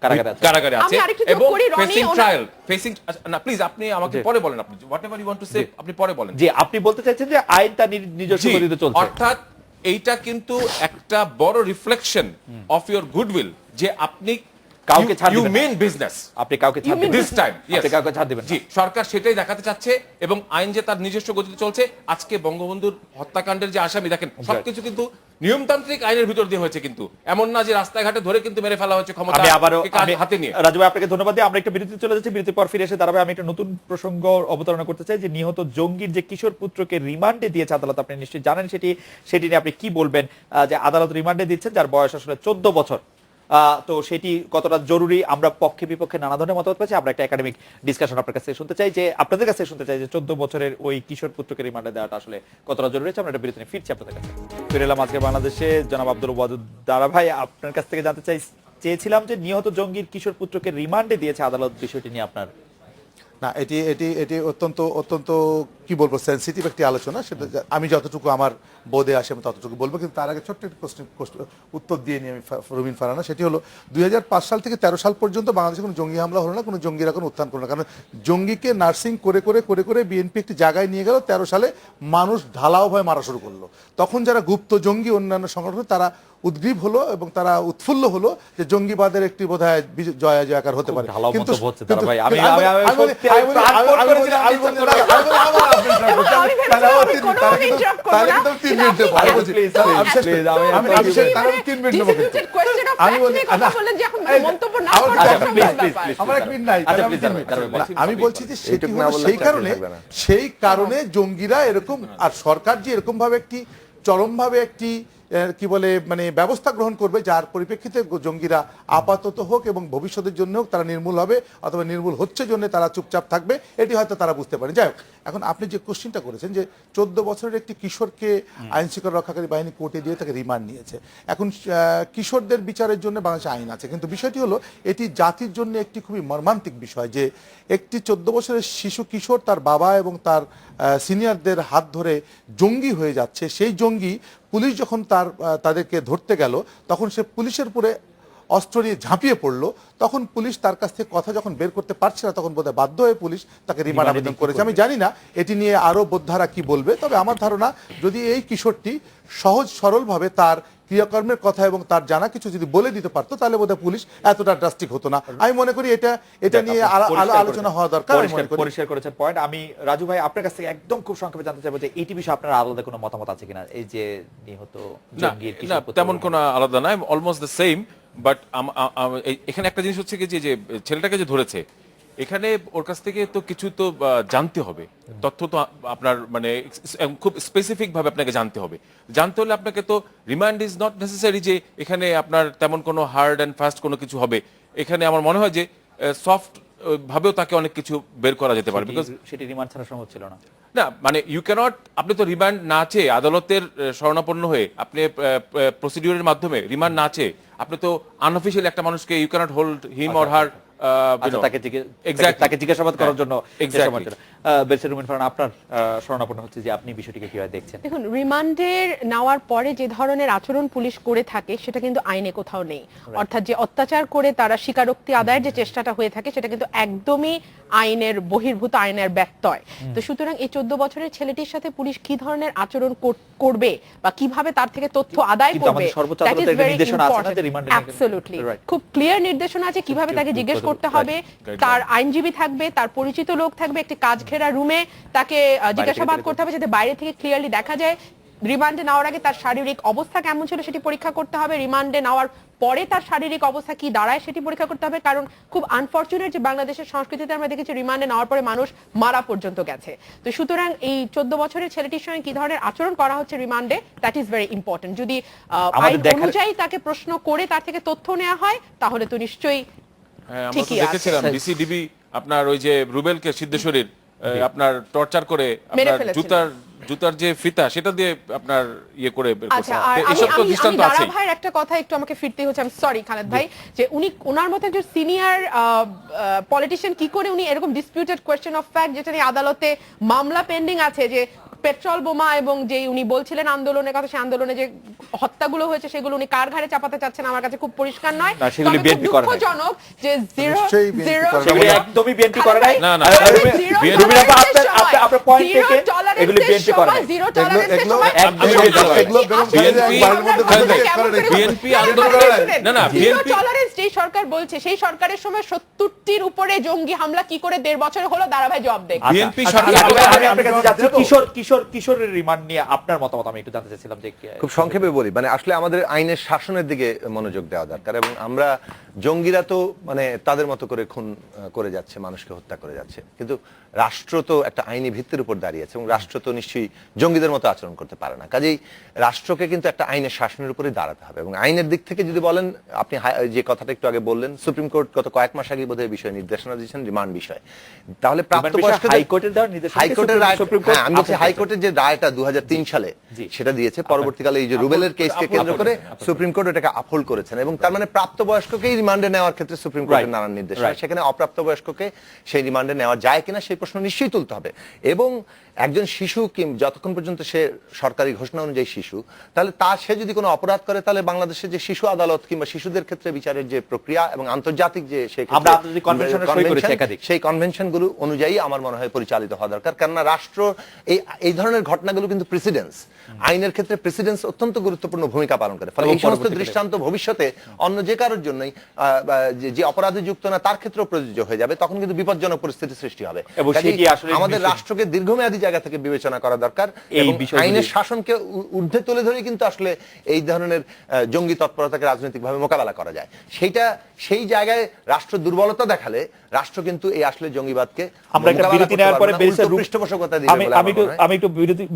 কারাগারে আছে। কারাগারে আমি আছে আরেকটু যোগ এবং করি, রনি ফেসিং ওনার- ট্রায়াল, ফেসিং। না প্লিজ আপনি আমাকে জি। পরে বলেন, আপনি whatever you want to say আপনি পরে বলেন। জি, আপনি বলতে চাইছেন যে আইন তার নিজস্ব জি, গতিতে চলছে। অর্থাৎ এইটা কিন্তু একটা বড় রিফ্লেকশন অফ ইওর গুডউইল যে আপনি কাউকে ছাড় ইউ দিবেন না। মেন বিজনেস আপনি কাউকে ছাড় দিবেন না। This time. আপনি কাউকে ছাড় দিবেন না। জি, সরকার সেটাই দেখাতে চাচ্ছে এবং আইন যে তার নিজস্ব গতিতে চলছে। আজকে বঙ্গবন্ধুর হত্যাকাণ্ডের যে আসামি দেখেন, সবকিছু কিন্তু নিয়মতান্ত্রিক আইনের ভিতর দিয়ে হয়েছে, কিন্তু এমন না যে রাস্তাঘাটে ধরে কিন্তু মেরে ফেলা হয়েছে ক্ষমতা আমি আবারও হাতে নিয়ে। রাজু ভাই আপনাকে ধন্যবাদ দিই। আমরা একটা বিরতিতে চলে যাচ্ছি, বিরতির পর ফিরে এসে দাঁড়াবে আমি একটা নতুন প্রসঙ্গ অবতারণা করতে চাই যে নিহত জঙ্গির যে কিশোর পুত্রকে রিমান্ডে দিয়েছে আদালত, আপনি নিশ্চয়ই জানেন সেটি নিয়ে আপনি কি বলবেন? যে আদালত রিমান্ডে দিচ্ছেন যার বয়স আসলে 14 বছর, তো সেটি কতটা জরুরি? আমরা পক্ষে বিপক্ষে নানা ধরনের মতামত পাচ্ছি। আমরা একটা একাডেমিক ডিসকাশন আপনার কাছে শুনতে চাই, যে আপনাদের কাছে শুনতে চাই যে 14 বছরের ওই কিশোর পুত্রকে রিমান্ডে দেওয়াটা আসলে কতটা জরুরি আছে। আমরা একটা বিরতি নিয়ে ফিরছি আপনাদের কাছে। ফিরে এলাম আজকে বাংলাদেশে। জনাব আব্দুল ওয়াদুদ দারা ভাই, আপনার কাছ থেকে জানতে চেয়েছিলাম যে নিহত জঙ্গির কিশোর পুত্রকে রিমান্ডে দিয়েছে আদালত, বিষয়টি নিয়ে আপনার। না, এটি এটি এটি অত্যন্ত অত্যন্ত কি বলবো, সেনসিটিভ একটি আলোচনা। সেটা আমি যতটুকু আমার বোধে আসে আমি ততটুকু বলবো, কিন্তু তার আগে ছোট্ট একটি উত্তর দিয়ে নিই আমি রুমিন ফারহানা। সেটি হলো 2005 সাল থেকে 13 সাল পর্যন্ত বাংলাদেশে কোনো জঙ্গি হামলা হলো না, কোনো জঙ্গিরা কোনো উত্থান করলো না। কারণ জঙ্গিকে নার্সিং করে করে করে করে বিএনপি একটি জায়গায় নিয়ে গেল। 13 সালে মানুষ ঢালাও ভয় মারা শুরু করলো। তখন যারা গুপ্ত জঙ্গি অন্যান্য সংগঠন তারা উদ্গ্রীব হলো এবং তারা উৎফুল্ল হলো যে জঙ্গিবাদের একটি বোধহয় জয় জয়কার হতে পারে। ঢালাও কিন্তু মন্তব্য হচ্ছে দারা ভাই। আমি আমি বলি- আমি বলি- আমি বলি- আমি বলি- আমি বলি- আমি বলি- আমি ভেবেছিলাম আমি কোনোভাবে interrupt করবো না। তাহলে কিন্তু 3 মিনিট দেবো। আমি বলছি- Please, আমি শেষ করি। please, আমি- আমি শেষ করি। আমি 3 মিনিট দেবো কিন্তু। Disputed question of আমি fact বলি- নিয়ে কথা না, বললেন যে এখন এই, মন্তব্য না আমার করা কথা- অসম্ভব please, ব্যাপার। please, আমার 1 মিনিট নাই। আচ্ছা, আমি please, 3 মিনিট। দাঁড়াবেন, দাঁড়াবেন। আমি বলছি যে সেটি এইটুকু না হলো বললে সেই চাকরি কারণে থাকবে না। সেই কারণে জঙ্গিরা এরকম, আর সরকার যে এরকম ভাবে একটি চরমভাবে একটি কি বলে মানে ব্যবস্থা গ্রহণ করবে যার পরিপ্রেক্ষিতে জঙ্গিরা আপাতত হোক এবং ভবিষ্যতের জন্য হোক তারা নির্মূল হবে অথবা নির্মূল হচ্ছে জন্য তারা চুপচাপ থাকবে, এটি হয়তো তারা বুঝতে পারে। যাই হোক, এখন আপনি যে কোশ্চেনটা করেছেন যে 14 বছরের একটি কিশোরকে আইন শৃঙ্খলা রক্ষাকারী বাহিনী কোর্টে দিয়ে তাকে রিমান্ড নিয়েছে। এখন কিশোরদের বিচারের জন্য বাংলাদেশে আইন আছে, কিন্তু বিষয়টি হলো এটি জাতির জন্য একটি খুবই মর্মান্তিক বিষয় যে একটি 14 বছরের শিশু কিশোর তার বাবা এবং তার সিনিয়রদের হাত ধরে জঙ্গি হয়ে যাচ্ছে। সেই জঙ্গি পুলিশ যখন তাদেরকে ধরতে গেল তখন সে পুলিশের উপরে অস্ত্র নিয়ে ঝাঁপিয়ে পড়লো। তখন পুলিশ তার কাছ থেকে কথা যখন বের করতে পারছে না তখন বোধহয় বাধ্য হয়ে পুলিশ তাকে রিমান্ড আবেদন করেছে। আমি জানি না এটি নিয়ে আরো বোদ্ধারা কি বলবে, তবে আমার ধারণা যদি এই কিশোরটি সহজ সরলভাবে তার ক্রিয়াকর্মের কথা এবং তার জানা কিছু যদি বলে দিতে পারতো তাহলে বোধহয় পুলিশ এতটা ড্রাস্টিক হতো না। আমি মনে করি এটা নিয়ে আলোচনা হওয়া দরকার। পরিষ্কার করেছেন পয়েন্ট। আমি রাজু ভাই আপনার কাছ থেকে একদম খুব সংক্ষেপে জানতে চাইবো যে এটি বিষয়ে আপনার আলাদা কোনো মতামত আছে কিনা, এই যে নিহত জঙ্গির না কিশোর পুত্র? তেমন কোনো আলাদা নাই, অলমোস্ট দ্য সেম। বাট এখানে একটা জিনিস হচ্ছে কি যে ছেলেটাকে যে ধরেছে এখানে ওর কাছ থেকে তো কিছু তো জানতে হবে, তথ্য তো আপনার মানে খুব স্পেসিফিক ভাবে আপনাকে জানতে হবে। জানতে হলে আপনাকে তো রিমান্ড ইজ নট নেসেসারি যে এখানে আপনার তেমন কোনো হার্ড অ্যান্ড ফাস্ট কোনো কিছু হবে। এখানে আমার মনে হয় যে সফট ভাবেও তাকে অনেক কিছু বের করা যেতে পারে, বিকজ সেটি রিমান্ড ছাড়া সম্ভব ছিল না। না মানে ইউ ক্যানট, আপনি তো রিমান্ড না চেয়ে আদালতের শরণাপন্ন হয়ে আপনি প্রসিডিউরের মাধ্যমে রিমান্ড না চেয়ে আপনি তো আনঅফিশিয়াল একটা মানুষকে you cannot hold him or her তাকে জিজ্ঞাসাবাদ করার জন্য। বেলসের রুমিন ফারহান, আপনার শরণাপন্ন হচ্ছে যে আপনি বিষয়টিকে কিভাবে দেখছেন? দেখুন, রিমান্ডের নেওয়ার পরে যে ধরনের আচরণ পুলিশ করে থাকে সেটা কিন্তু আইনে কোথাও নেই। অর্থাৎ যে অত্যাচার করে তারা স্বীকারোক্তি আদায়ের যে চেষ্টাটা হয়ে থাকে সেটা কিন্তু একদমই আইনের বহির্ভূত, আইনের ব্যত্যয়। তো সুতরাং এই 14 বছরের ছেলেটির সাথে পুলিশ কি ধরনের আচরণ করবে বা কিভাবে তার থেকে তথ্য আদায় করবে, that is very important. Absolutely খুব ক্লিয়ার নির্দেশনা আছে কিভাবে তাকে জিজ্ঞেস করতে হবে। তার আইনজীবী থাকবে, তার পরিচিত লোক থাকবে, একটি কাজ ঘেরা রুমে তাকে জিজ্ঞাসাবাদ করতে হবে যাতে বাইরে থেকে ক্লিয়ারলি দেখা যায়। রিমান্ডে নেওয়ার আগে তার শারীরিক অবস্থা কেমন ছিল সেটি পরীক্ষা করতে হবে। রিমান্ডে নেওয়ার পরে তার শারীরিক অবস্থা কি দাঁড়ায় সেটি পরীক্ষা করতে হবে। কারণ খুব আনফরচুনেট যে বাংলাদেশের সংস্কৃতিতে আমরা দেখেছি রিমান্ডে নেওয়ার পরে মানুষ মারা পর্যন্ত গেছে। তো সুতরাং এই 14 বছরের ছেলেটির সঙ্গে কি ধরনের আচরণ করা হচ্ছে রিমান্ডে, দ্যাট ইজ ভেরি ইম্পর্টেন্ট। যদি আইন অনুযায়ী তাকে প্রশ্ন করে তার থেকে তথ্য নেওয়া হয় তাহলে তো নিশ্চয়ই আমরা তো দেখেছিলাম ডিসিডিবি আপনার ওই যে রুবেলকে সিদ্ধেশ্বরীর আপনার টর্চার করে আপনার জুতার যে ফিতা সেটা দিয়ে আপনার ইয়ে করে বের করছে। এসব তো দৃষ্টান্ত আছে। দারা ভাইয়ের একটা কথা একটু আমাকে ফিরতে হচ্ছে, আমি সরি খালেদ ভাই, যে উনি ওনার মতো একজন সিনিয়র পলিটিশিয়ান কি করে উনি এরকম ডিসপিউটেড কোয়েশ্চেন অফ ফ্যাক্ট যেটা নিয়ে আদালতে মামলা পেন্ডিং আছে, যে পেট্রোল বোমা এবং যে উনি বলছিলেন আন্দোলনের কথা, সেই আন্দোলনে যে হত্যাগুলো হয়েছে সেগুলো উনি কার ঘাড়ে চাপাতে চাচ্ছেন আমার কাছে খুব পরিষ্কার নয়। দুঃখজনক যে একদমই বিএনপি করে নাই। না না আপনার পয়েন্ট থেকে এগুলো বিএনপি করে নাই। বিএনপি আন্দোলন না বিএনপি টলারেন্স যে সরকার বলছে সেই সরকারের সময় 70টির উপরে জঙ্গি হামলা কি করে 1.5 বছর হলো দারা ভাই জবাব দেন। বিএনপি সরকার আমি আপনার কাছে যাচ্ছি কিশোরের রিমান্ড নিয়ে আপনার মতামত আমি একটু জানতে চাইছিলাম। যে খুব সংক্ষেপে বলি, মানে আসলে আমাদের আইনের শাসনের দিকে মনোযোগ দেওয়া দরকার। এবং আমরা জঙ্গিরা তো মানে তাদের মতো করে খুন করে যাচ্ছে, মানুষকে হত্যা করে যাচ্ছে, কিন্তু রাষ্ট্র তো একটা আইনি ভিত্তির উপর দাঁড়িয়ে আছে এবং রাষ্ট্র তো নিশ্চয়ই জঙ্গিদের মতো আচরণ করতে পারে না। কাজেই রাষ্ট্রকে কিন্তু একটা আইনের শাসনের উপরে দাঁড়াতে হবে। এবং আইনের দিক থেকে যদি বলেন, আপনি যে কথাটা একটু আগে বললেন, সুপ্রিম কোর্ট গত কয়েক মাস আগে বোধহয় বিষয়ে নির্দেশনা দিয়েছেন রিমান্ড বিষয়। তাহলে প্রাপ্তবয়স্কদের হাইকোর্টের যে রায়টা 2003 সালে সেটা দিয়েছে, পরবর্তীকালে এই যে রুবেলের কেসকে কেন্দ্র করে সুপ্রিম কোর্ট এটাকে আপহোল্ড করেছেন। এবং তার মানে প্রাপ্তবয়স্ককেই রিমান্ডে নেওয়ার ক্ষেত্রে সুপ্রিম কোর্টের নানান নির্দেশ, সেখানে অপ্রাপ্তবয়স্ককে সেই রিমান্ডে নেওয়া যায় কিনা সেই প্রশ্ন নিশ্চয়ই তুলতে হবে। এবং একজন শিশু যতক্ষণ পর্যন্ত সে সরকারি ঘোষণা অনুযায়ী শিশু, তাহলে সে যদি কোনো অপরাধ করে তাহলে বাংলাদেশের যে শিশু আদালত কিংবা শিশুদের ক্ষেত্রে বিচারের যে প্রক্রিয়া এবং আন্তর্জাতিক যে সেই কনভেনশনগুলো অনুযায়ী আমার মনে হয় পরিচালিত হওয়া দরকার। কেননা রাষ্ট্র এই ধরনের ঘটনাগুলো কিন্তু প্রেসিডেন্স, আইনের ক্ষেত্রে প্রেসিডেন্স অত্যন্ত গুরুত্বপূর্ণ ভূমিকা পালন করে। ফলে এই সমস্ত দৃষ্টান্ত ভবিষ্যতে অন্য যে কারোর জন্যই যে অপরাধে যুক্ত না তার ক্ষেত্রেও প্রযোজ্য হয়ে যাবে, তখন কিন্তু বিপজ্জনক পরিস্থিতি সৃষ্টি হবে। আমাদের রাষ্ট্রকে দীর্ঘমেয়াদী জায়গা থেকে বিবেচনা করা দরকার এই এবং বিষয়গুলি- আইনের শাসনকে ঊর্ধ্বে তুলে ধরে কিন্তু আসলে এই ধরনের জঙ্গি তৎপরতাকে রাজনৈতিকভাবে মোকাবেলা করা যায়। সেই জায়গায় রাষ্ট্র দুর্বলতা দেখালে রাষ্ট্র কিন্তু এই আসলে জঙ্গিবাদকে আমরা একটা মোকাবেলা বিরতি করতে নেওয়ার পারবে পরে না, বেরিসা উল্টো পৃষ্ঠপোষকতা দিবে বলে আমার মনে হয়। আমি একটু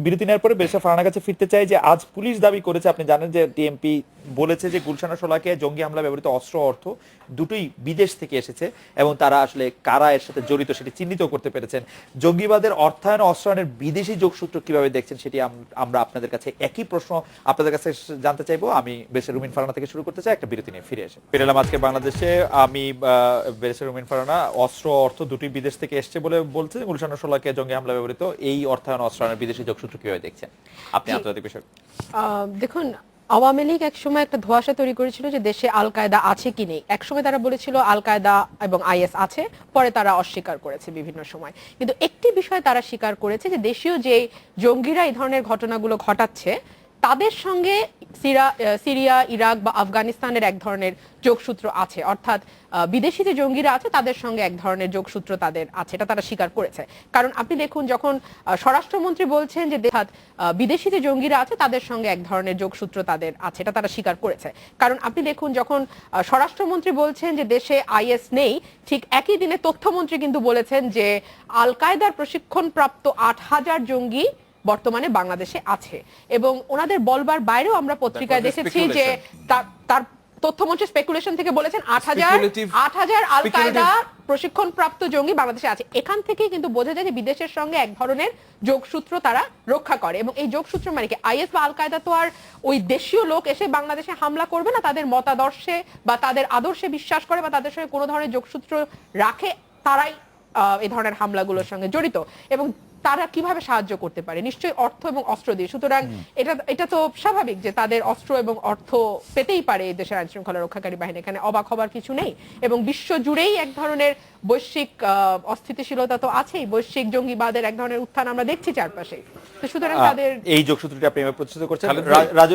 বিরতি নেওয়ার পরে বেরিসা ফারহানার কাছে ফিরতে চাই যে আজ পুলিশ দাবি করেছে, আপনি জানেন যে টিএমপি বলেছে যে গুলশানের শোলাকিয়ায় জঙ্গি হামলা ব্যবহৃত অস্ত্র অর্থ দুটোই বিদেশ থেকে এসেছে এবং তারা আসলে কারা এর সাথে জড়িত সেটি চিহ্নিত করতে পেরেছেন। জঙ্গিবাদের অর্থায়ন অস্ত্রায়নের বিদেশি যোগসূত্র কিভাবে দেখছেন সেটি আমরা আপনাদের কাছে একই প্রশ্ন আপনাদের কাছে জানতে চাইবো। আমি বেরিসা রুমিন ফারহানা থেকে শুরু করতে চাই, একটা বিরতি নিয়ে ফিরে এসে ফিরে এলাম। আজকে বাংলাদেশে আমি বেরিসা রুমিন ফারহানা অস্ত্র অর্থ দুটোই বিদেশ থেকে এসছে বলে বলছে। গুলশানের শোলাকিয়ায় জঙ্গি হামলা ব্যবহৃত এই অর্থায়ন অস্ত্রায়নের বিদেশি যোগসূত্র কিভাবে দেখছেন আপনি আন্তর্জাতিক বিষয়? দেখুন, আওয়ামী লীগ একসময় একটা ধোঁয়াশা তৈরি করেছিল যে দেশে আল কায়দা আছে কি নেই। একসময় তারা বলেছিল আল কায়দা এবং আইএস আছে, পরে তারা অস্বীকার করেছে বিভিন্ন সময়। কিন্তু একটি বিষয় তারা স্বীকার করেছে যে দেশীয় যে জঙ্গিরা এই ধরনের ঘটনাগুলো ঘটাচ্ছে তাদের সঙ্গে সিরিয়া, ইরাক বা আফগানিস্তানের এক ধরনের যোগসূত্র আছে, অর্থাৎ বিদেশি যে জঙ্গিরা আছে তাদের সঙ্গে এক ধরনের যোগসূত্র তাদের আছে, এটা তারা স্বীকার করেছে। কারণ আপনি দেখুন, যখন স্বরাষ্ট্রমন্ত্রী বলছেন যে বিদেশি যে জঙ্গিরা আছে তাদের সঙ্গে এক ধরনের যোগসূত্র তাদের আছে, এটা তারা স্বীকার করেছে। কারণ আপনি দেখুন, যখন স্বরাষ্ট্রমন্ত্রী বলছেন যে দেশে আইএস নেই, ঠিক একই দিনে তথ্যমন্ত্রী কিন্তু বলেছেন যে আল কায়দার প্রশিক্ষণপ্রাপ্ত 8,000 জঙ্গি বর্তমানে বাংলাদেশে আছে। এবং ওনাদের বলবার বাইরেও আমরা পত্রিকায় দেখেছি যে তার তথ্যমন্ত্রী স্পেকুলেশন থেকে বলেছেন 8,000 আল কায়দা প্রশিক্ষণপ্রাপ্ত জঙ্গি বাংলাদেশে আছে। এখান থেকে কিন্তু বোঝা যায় যে বিদেশের সঙ্গে এক ধরনের যোগসূত্র তারা রক্ষা করে। এবং এই যোগসূত্র মানে কি, আইএস বা আল কায়দা তো আর ওই দেশীয় লোক এসে বাংলাদেশে হামলা করবে না, তাদের মতাদর্শে বা তাদের আদর্শে বিশ্বাস করে বা তাদের সঙ্গে কোনো ধরনের যোগসূত্র রাখে, তারাই এই ধরনের হামলাগুলোর সঙ্গে জড়িত। এবং তারা কিভাবে সাহায্য করতে পারে? নিশ্চয়ই অর্থ এবং অস্ত্র দিয়ে। সুতরাং এটা তো স্বাভাবিক যে তাদের অস্ত্র এবং অর্থ পেতেই পারে এই দেশের আইন শৃঙ্খলা রক্ষাকারী বাহিনী, এখানে অবাক হবার কিছু নেই। এবং বিশ্ব জুড়েই এক ধরনের বৈশ্বিক অস্থিতিশীলতা তো আছেই, বৈশ্বিক জঙ্গিবাদের এক ধরনের উত্থান আমরা দেখছি চারপাশে। তো সুতরাং তাদের এই যোগসূত্রটি আপনি প্রতিষ্ঠিত করছেন।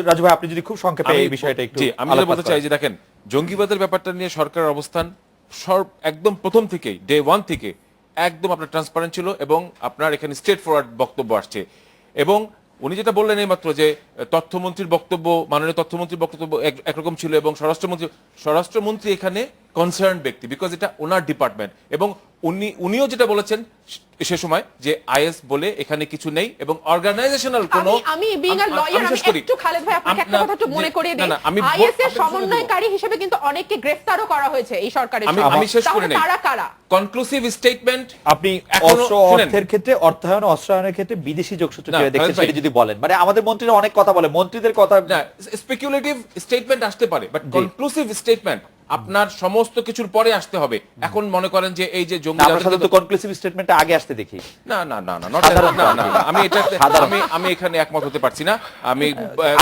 রাজু ভাই, আপনি যদি খুব সংক্ষেপে এই বিষয়টা একটু আমি বলতে চাই যে দেখেন, জঙ্গিবাদের ব্যাপারটা নিয়ে সরকারের অবস্থান একদম প্রথম থেকেই, ডে 1 থেকে একদম আপনার ট্রান্সপারেন্ট ছিল এবং আপনার এখানে স্ট্রেট ফরওয়ার্ড বক্তব্য আসছে। এবং উনি যেটা বললেন এইমাত্র যে তথ্যমন্ত্রীর বক্তব্য, মাননীয় তথ্যমন্ত্রীর বক্তব্য একরকম ছিল এবং স্বরাষ্ট্রমন্ত্রী এখানে কনসার্ন ব্যক্তি, বিকজ এটা ওনার ডিপার্টমেন্ট। এবং উনিও যেটা বলেছেন সে সময় যে আইএস বলে এখানে কিছু নেই এবং অর্গানাইজেশনাল কোনো, আমি বিং আ লয়ার, আমি একটু খালেদ ভাই আপনাকে একটা কথা একটু মনে করিয়ে দিই। আইএস এর সমন্বয়কারী হিসেবে কিন্তু অনেককে গ্রেফতারও করা হয়েছে এই সরকারের সময়। আমি শেষ করে নেই, কারা কারা কনক্লুসিভ স্টেটমেন্ট আপনি অস্ত্র অর্থের ক্ষেত্রে, অর্থায়ন অস্ত্রায়নের ক্ষেত্রে বিদেশি যোগসূত্র কিভাবে দেখছেন সেটা যদি বলেন। মানে আমাদের মন্ত্রীরা অনেক কথা বলে, মন্ত্রীদের কথা না, স্পেকুলেটিভ স্টেটমেন্ট আসতে পারে, বাট কনক্লুসিভ স্টেটমেন্ট আপনার সমস্ত কিছুর পরে আসতে হবে। এখন মনে করেন যে এই যে জঙ্গি, আমরা সাধারণত কনক্লুসিভ স্টেটমেন্টটা আগে আসতে দেখি। না, আমি এখানে একমত হতে পারছি না। আমি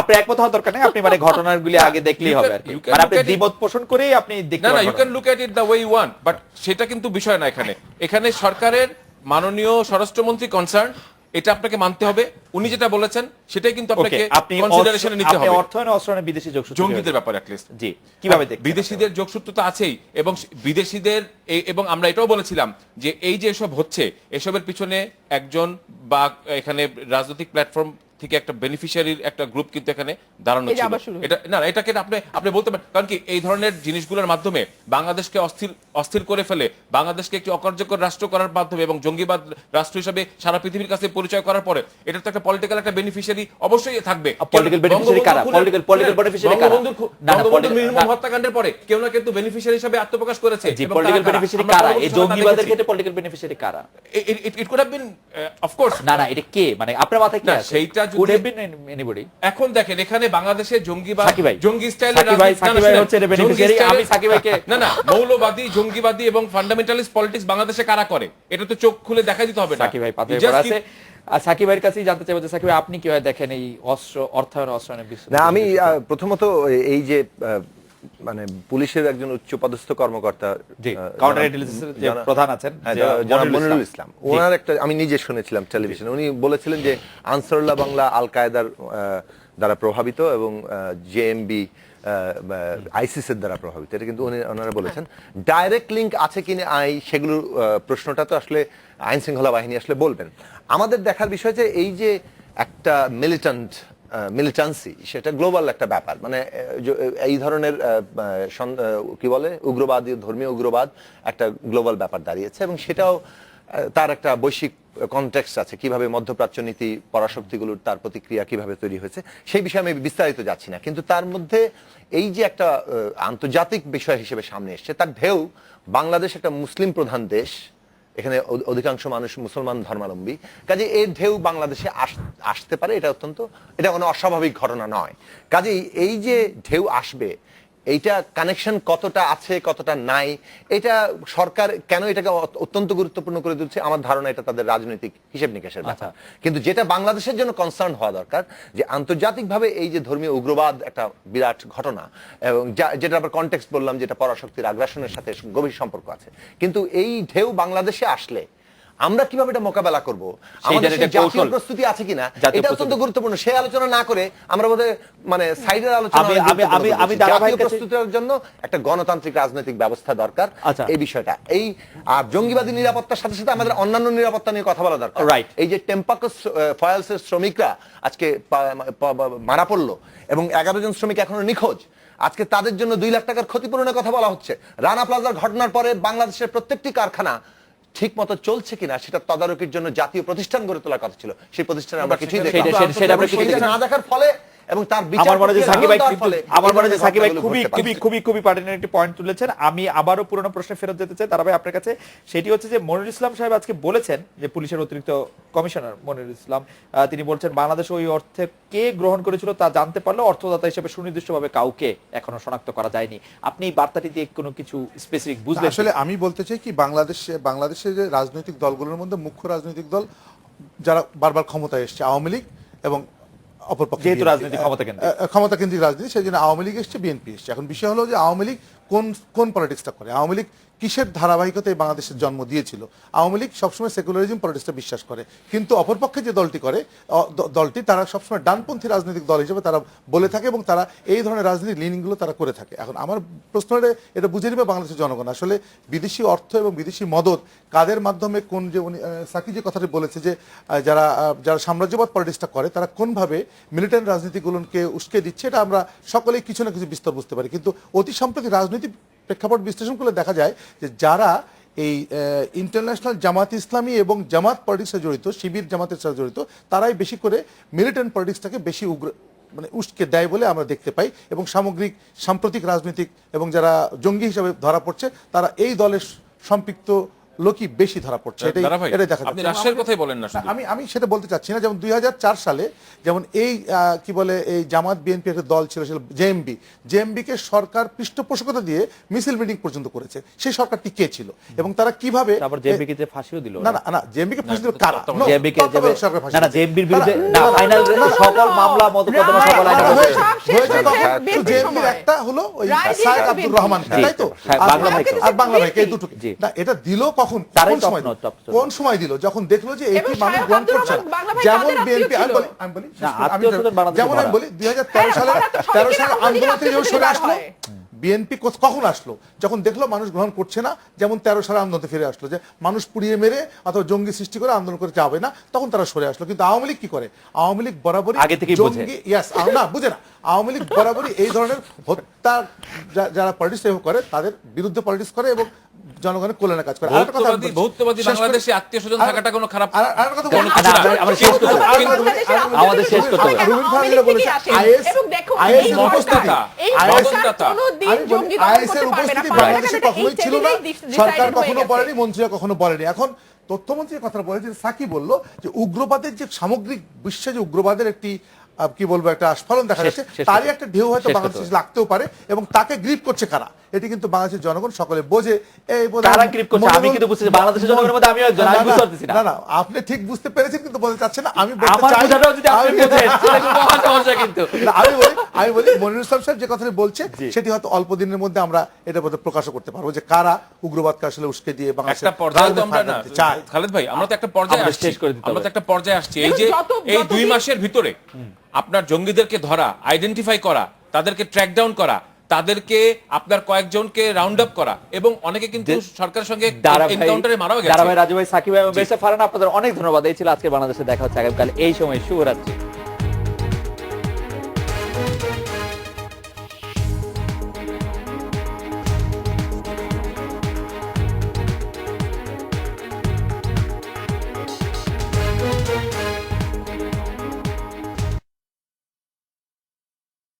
আপনি একমত হওয়ার দরকার নেই, আপনি মানে ঘটনাগুলি আগে দেখলেই হবে আর কি। মানে আপনি দ্বিমত পোষণ করেই আপনি দেখতে না, পারবেন। You can look at it the way you want, but সেটা কিন্তু বিষয় না এখানে। এখানে সরকারের মাননীয় স্বরাষ্ট্রমন্ত্রী কনসার্ন, এটা আপনাকে মানতে হবে। উনি যেটা বলেছেন সেটাই কিন্তু আপনাকে কনসিডারেশনে নিতে হবে। আপনি অর্থায়ন অস্ত্রায়নের বিদেশি যোগসূত্র জঙ্গিদের ব্যাপারে অ্যাটলিস্ট জি কিভাবে দেখছেন? বিদেশিদের যোগসূত্র তো আছেই এবং বিদেশিদের এবং আমরা এটাও বলেছিলাম যে এই যে এসব হচ্ছে, এসবের পিছনে একজন বা এখানে রাজনৈতিক প্ল্যাটফর্ম থেকে একটা বেনিফিশিয়ারির একটা গ্রুপ কিন্তু এখানে দাঁড়ানো ছিল। এটা না, এটাকে আপনি বলতে পারেন, কারণ কি এই ধরনের জিনিসগুলোর মাধ্যমে বাংলাদেশকে অস্থির করে ফেলে, বাংলাদেশকে একটি অকার্যকর রাষ্ট্র করার মাধ্যমে এবং জঙ্গিবাদ রাষ্ট্র হিসেবে সারা পৃথিবীর কাছে পরিচয় করার পরে এটা তো একটা পলিটিক্যাল একটা বেনিফিশিয়ারি অবশ্যই থাকবে। পলিটিক্যাল বেনিফিশিয়ারি কারা? পলিটিক্যাল বেনিফিশিয়ারি কারা? বঙ্গবন্ধুর নির্মম হত্যাকাণ্ডের পরে কেউ না কিন্তু বেনিফিশিয়ারি হিসেবে আত্মপ্রকাশ করেছে। জি, পলিটিক্যাল বেনিফিশিয়ারি কারা? এই জঙ্গিবাদের ক্ষেত্রে পলিটিক্যাল বেনিফিশিয়ারি কারা? It could have been, of course. না, এটা কে? মানে আপনার মাথায় কি আছে? সেইটা কুড হ্যাভ বিন এনিবডি। এখন দেখেন এখানে বাংলাদেশে জঙ্গিবাদ, জঙ্গি স্টাইলের রাজনীতি হচ্ছে এটা বেনিফিশিয়ারি। আমি সাকিব ভাইকে না, মৌলবাদী, জঙ্গিবাদী এবং ফান্ডামেন্টালিস্ট পলিটিক্স বাংলাদেশে কারা করে এটা তো চোখ খুলে দেখা দিতে হবে না। সাকিব ভাই পাথরে পড়া আছে। আর সাকিব ভাইয়ের কাছেই জানতে চাইবো যে সাকিব ভাই আপনি কিভাবে দেখেন এই অর্থায়ন অস্ত্রায়নের বিষয়? না, আমি প্রথমত এই যে মানে পুলিশের একজন উচ্চপদস্থ কর্মকর্তা জি, কাউন্টার ইন্টেলিজেন্সের যে প্রধান আছেন জনাব মনিরুল ইসলাম, ওনার একটা আমি নিজে শুনেছিলাম টেলিভিশনে, উনি বলেছিলেন যে আনসারুল্লাহ বাংলা আল কায়েদার দ্বারা প্রভাবিত এবং জেএমবি আইসিস এর দ্বারা প্রভাবিত, এটা কিন্তু ওনারা বলেছেন। ডাইরেক্ট লিংক আছে কিনা সেগুলোর প্রশ্নটা তো আসলে আইন শৃঙ্খলা বাহিনী আসলে বলবেন। আমাদের দেখার বিষয় যে এই যে একটা মিলিটান্সি, সেটা গ্লোবাল একটা ব্যাপার, মানে এই ধরনের কি বলে উগ্রবাদী, ধর্মীয় উগ্রবাদ একটা গ্লোবাল ব্যাপার দাঁড়িয়েছে এবং সেটাও তার একটা বৈশ্বিক কনটেক্সট আছে, কিভাবে মধ্যপ্রাচ্য নীতি পরাশক্তিগুলোর তার প্রতিক্রিয়া কিভাবে তৈরি হয়েছে সেই বিষয়ে আমি বিস্তারিত যাচ্ছি না, কিন্তু তার মধ্যে এই যে একটা আন্তর্জাতিক বিষয় হিসেবে সামনে এসছে, তার ঢেউ বাংলাদেশ একটা মুসলিম প্রধান দেশ, এখানে অধিকাংশ মানুষ মুসলমান ধর্মাবলম্বী, কাজে এর ঢেউ বাংলাদেশে আসতে পারে, এটা কোনো অস্বাভাবিক ঘটনা নয়। কাজেই এই যে ঢেউ আসবে, এইটা কানেকশন কতটা আছে কতটা নাই, এটা সরকার কেন এটাকে অত্যন্ত গুরুত্বপূর্ণ করে তুলছে, আমার ধারণা এটা তাদের রাজনৈতিক হিসেব নিকেশের ব্যাপার। কিন্তু যেটা বাংলাদেশের জন্য কনসার্ন হওয়া দরকার, যে আন্তর্জাতিকভাবে এই যে ধর্মীয় উগ্রবাদ একটা বিরাট ঘটনা, এবং যেটা আবার কনটেক্সট বললাম, যেটা পরাশক্তির আগ্রাসনের সাথে গভীর সম্পর্ক আছে, কিন্তু এই ঢেউ বাংলাদেশে আসলে আমরা কিভাবে এটা মোকাবেলা করব, আমাদের জাতীয় প্রস্তুতি আছে কিনা, এটা অত্যন্ত গুরুত্বপূর্ণ। সেই আলোচনা না করে আমরা বোধহয় মানে সাইডের আলোচনা, আমি জাতীয় প্রস্তুতির জন্য একটা গণতান্ত্রিক রাজনৈতিক ব্যবস্থা দরকার। এই বিষয়টা এই জঙ্গিবাদী নিরাপত্তার সাথে সাথে আমাদের অন্যান্য নিরাপত্তা নিয়ে কথা বলা দরকার। এই যে টেম্পাকো ফয়েলসের শ্রমিকরা আজকে মারা পড়লো এবং 11 জন শ্রমিক এখনো নিখোঁজ, আজকে তাদের জন্য 2 লাখ টাকার ক্ষতিপূরণের কথা বলা হচ্ছে। রানা প্লাজার ঘটনার পরে বাংলাদেশের প্রত্যেকটি কারখানা ঠিক মতো চলছে কিনা সেটা তদারকির জন্য জাতীয় প্রতিষ্ঠান গড়ে তোলার কথা ছিল, সেই প্রতিষ্ঠান আমরা কিছুই না দেখার ফলে এবং তার আমার মনে হয় সাকিব ভাই খুবই পার্টিনেন্ট একটি পয়েন্ট তুলেছেন। আমি আবারও পুরনো প্রশ্নে ফেরত যেতে চাই তারা ভাই আপনার কাছে, সেটি হচ্ছে যে মনিরুল ইসলাম সাহেব আজকে বলেছেন, যে পুলিশের অতিরিক্ত কমিশনার মনিরুল ইসলাম, তিনি বলছেন বাংলাদেশ ওই অর্থে কে গ্রহণ করেছিল তা জানতে পারলেও অর্থদাতা হিসেবে সুনির্দিষ্টভাবে কাউকে এখনো শনাক্ত করা যায়নি। আপনি এই বার্তাটি দিয়ে কোনো কিছু স্পেসিফিক বুঝলেন? আসলে আমি বলতে চাই কি, বাংলাদেশের যে রাজনৈতিক দলগুলোর মধ্যে মুখ্য রাজনৈতিক দল যারা বারবার ক্ষমতায় এসছে, আওয়ামী লীগ এবং অপরপক্ষে যেহেতু রাজনীতি ক্ষমতা কেন্দ্রিক রাজনীতি, সেই জন্য আওয়ামী লীগ এসছে, বিএনপি এসছে। এখন বিষয় হলো যে আওয়ামী লীগ কোন পলিটিক্সটা করে, আওয়ামী লীগ কিসের ধারাবাহিকতায় বাংলাদেশের জন্ম দিয়েছিল। আওয়ামী লীগ সবসময় সেকুলারিজম পলিটিক্সটা বিশ্বাস করে, কিন্তু অপরপক্ষে যে দলটি তারা সবসময় ডানপন্থী রাজনৈতিক দল হিসেবে তারা বলে থাকে এবং তারা এই ধরনের রাজনৈতিক লিনিংগুলো তারা করে থাকে। এখন আমার প্রশ্ন এটা বুঝে নেবে বাংলাদেশের জনগণ, আসলে বিদেশি অর্থ এবং বিদেশি মদত কাদের মাধ্যমে, কোন যে উনি সাকি যে কথাটি বলেছে যে যারা সাম্রাজ্যবাদ পলিটিক্সটা করে তারা কোনভাবে মিলিটেন্ট রাজনীতিগুলোকে উস্কে দিচ্ছে, এটা আমরা সকলেই কিছু না কিছু বিস্তর বুঝতে পারি। কিন্তু অতি সম্প্রতি রাজনৈতিক প্রেক্ষাপট বিশ্লেষণ করলে দেখা যায় যে যারা এই ইন্টারন্যাশনাল জামাত ইসলামী এবং জামাত পলিটিক্সে জড়িত, শিবির জামাতের সাথে জড়িত, তারাই বেশি করে মিলিটেন্ট পলিটিক্সটাকে বেশি উস্কে দেয় বলে আমরা দেখতে পাই। এবং সাম্প্রতিক রাজনৈতিক এবং যারা জঙ্গি হিসাবে ধরা পড়ছে তারা এই দলের সম্পৃক্ত লোকই বেশি ধরা পড়ছে, এটাই দেখা যাচ্ছে। আমি সেটা বলতে চাচ্ছি না। যেমন 2004 সালে যেমন এই কি বলে এই জামাত বিএনপি একটা দল ছিল জেএমবি কে সরকার পৃষ্ঠপোষকতা দিয়ে মিছিল মিটিং পর্যন্ত করেছে। সেই সরকারটি কে ছিল এবং তারা কিভাবে জেএমবি কে ফাঁসিও দিল? না জেএমবি কে ফাঁসি দিল কারা? জেএমবির বিরুদ্ধে সকল মামলা মোকদ্দমা সকল জেএমবির একটা হলো ওই সায়েদ আব্দুর রহমান, তাই তো, আর বাংলা ভাইকে, এই দুটোকে। না, এটা দিল কোন সময় দিল? যখন দেখলো যে এই মানুষ গ্রহণ করছে। যেমন বিএনপি, যেমন আমি বলি 2013 সালে আন্দোলন থেকে যখন সরে আসলো, বিএনপি কখন আসলো? যখন দেখলো মানুষ গ্রহণ করছে না। যেমন 13 সালে আন্দোলনে ফিরে আসলো, যে মানুষ পুড়িয়ে মেরে অথবা জঙ্গি সৃষ্টি করে আন্দোলন করে যাবে না, তখন তারা সরে আসলো। কিন্তু আওয়ামী লীগ কি করে? আওয়ামী লীগ বরাবরই জঙ্গি, বুঝে না, আওয়ামী লীগ বরাবরই এই ধরনের হত্যা যারা পলিটিক্স করে তাদের বিরুদ্ধে পলিটিক্স করে এবং জনগণের কল্যাণে কাজ করে। বহুত্ববাদী বাংলাদেশে আত্মীয়স্বজন থাকাটা কোনো খারাপ সরকার কখনো বলেনি, মন্ত্রীরা কখনো বলেনি। এখন তথ্যমন্ত্রীর কথা বলেছে, সাকি বলল যে উগ্রবাদের যে সামগ্রিক বিশ্বে যে উগ্রবাদের একটি কি বলবো একটা আস্ফালন দেখা যাচ্ছে, তারই একটা ঢেউ হয়তো বাংলাদেশে লাগতেও পারে এবং তাকে গ্রিপ করছে কারা? এটি কিন্তু বাংলাদেশের জনগণ সকলে বোঝে। এই বলে কারা ক্লিপ করছে? আমি কিন্তু বুঝতেছি, বাংলাদেশের জনগণের মধ্যে আমিও একজন, আমি বুঝতে পারতেছি না। না না, আপনি ঠিক বুঝতে পেরেছেন কিন্তু বলতে চাচ্ছেন না। আমি বলতে আমার চাই, বোঝাটাও যদি আপনি বোঝেন সেটা খুব মহা সমস্যা কিন্তু। না, আমি বলি মনিরুল ইসলাম সাহেব যে কথাটি বলছে সেটি হয়তো অল্প দিনের মধ্যে আমরা এটা বোধহয় প্রকাশও করতে পারবো যে কারা উগ্রবাদকে আসলে উস্কে দিয়ে একটা পর্যায়ে তো আমরা না চাই। খালেদ ভাই, আমরা তো একটা পর্যায়ে আমাদের আসছি, শেষ করে দিতে হবে। আমরা তো একটা পর্যায়ে আসছি। এই যে এই 2 মাসের ভিতরে আপনার জঙ্গিদেরকে ধরা, আইডেন্টিফাই করা, তাদেরকে ট্র্যাক ডাউন করা, তাদেরকে আপনার কয়েকজনকে রাউন্ড আপ করা, এবং অনেকে কিন্তু সরকারের সঙ্গে এনকাউন্টারে মারাও গেছে। দারা ভাই, রাজু ভাই, সাকিব ভাই এবং বেশা ফারহান, আপনাদের অনেক ধন্যবাদ। এই ছিল আজকে বাংলাদেশে দেখা হচ্ছে আগামীকাল এই সময়। শুভরাত্রি।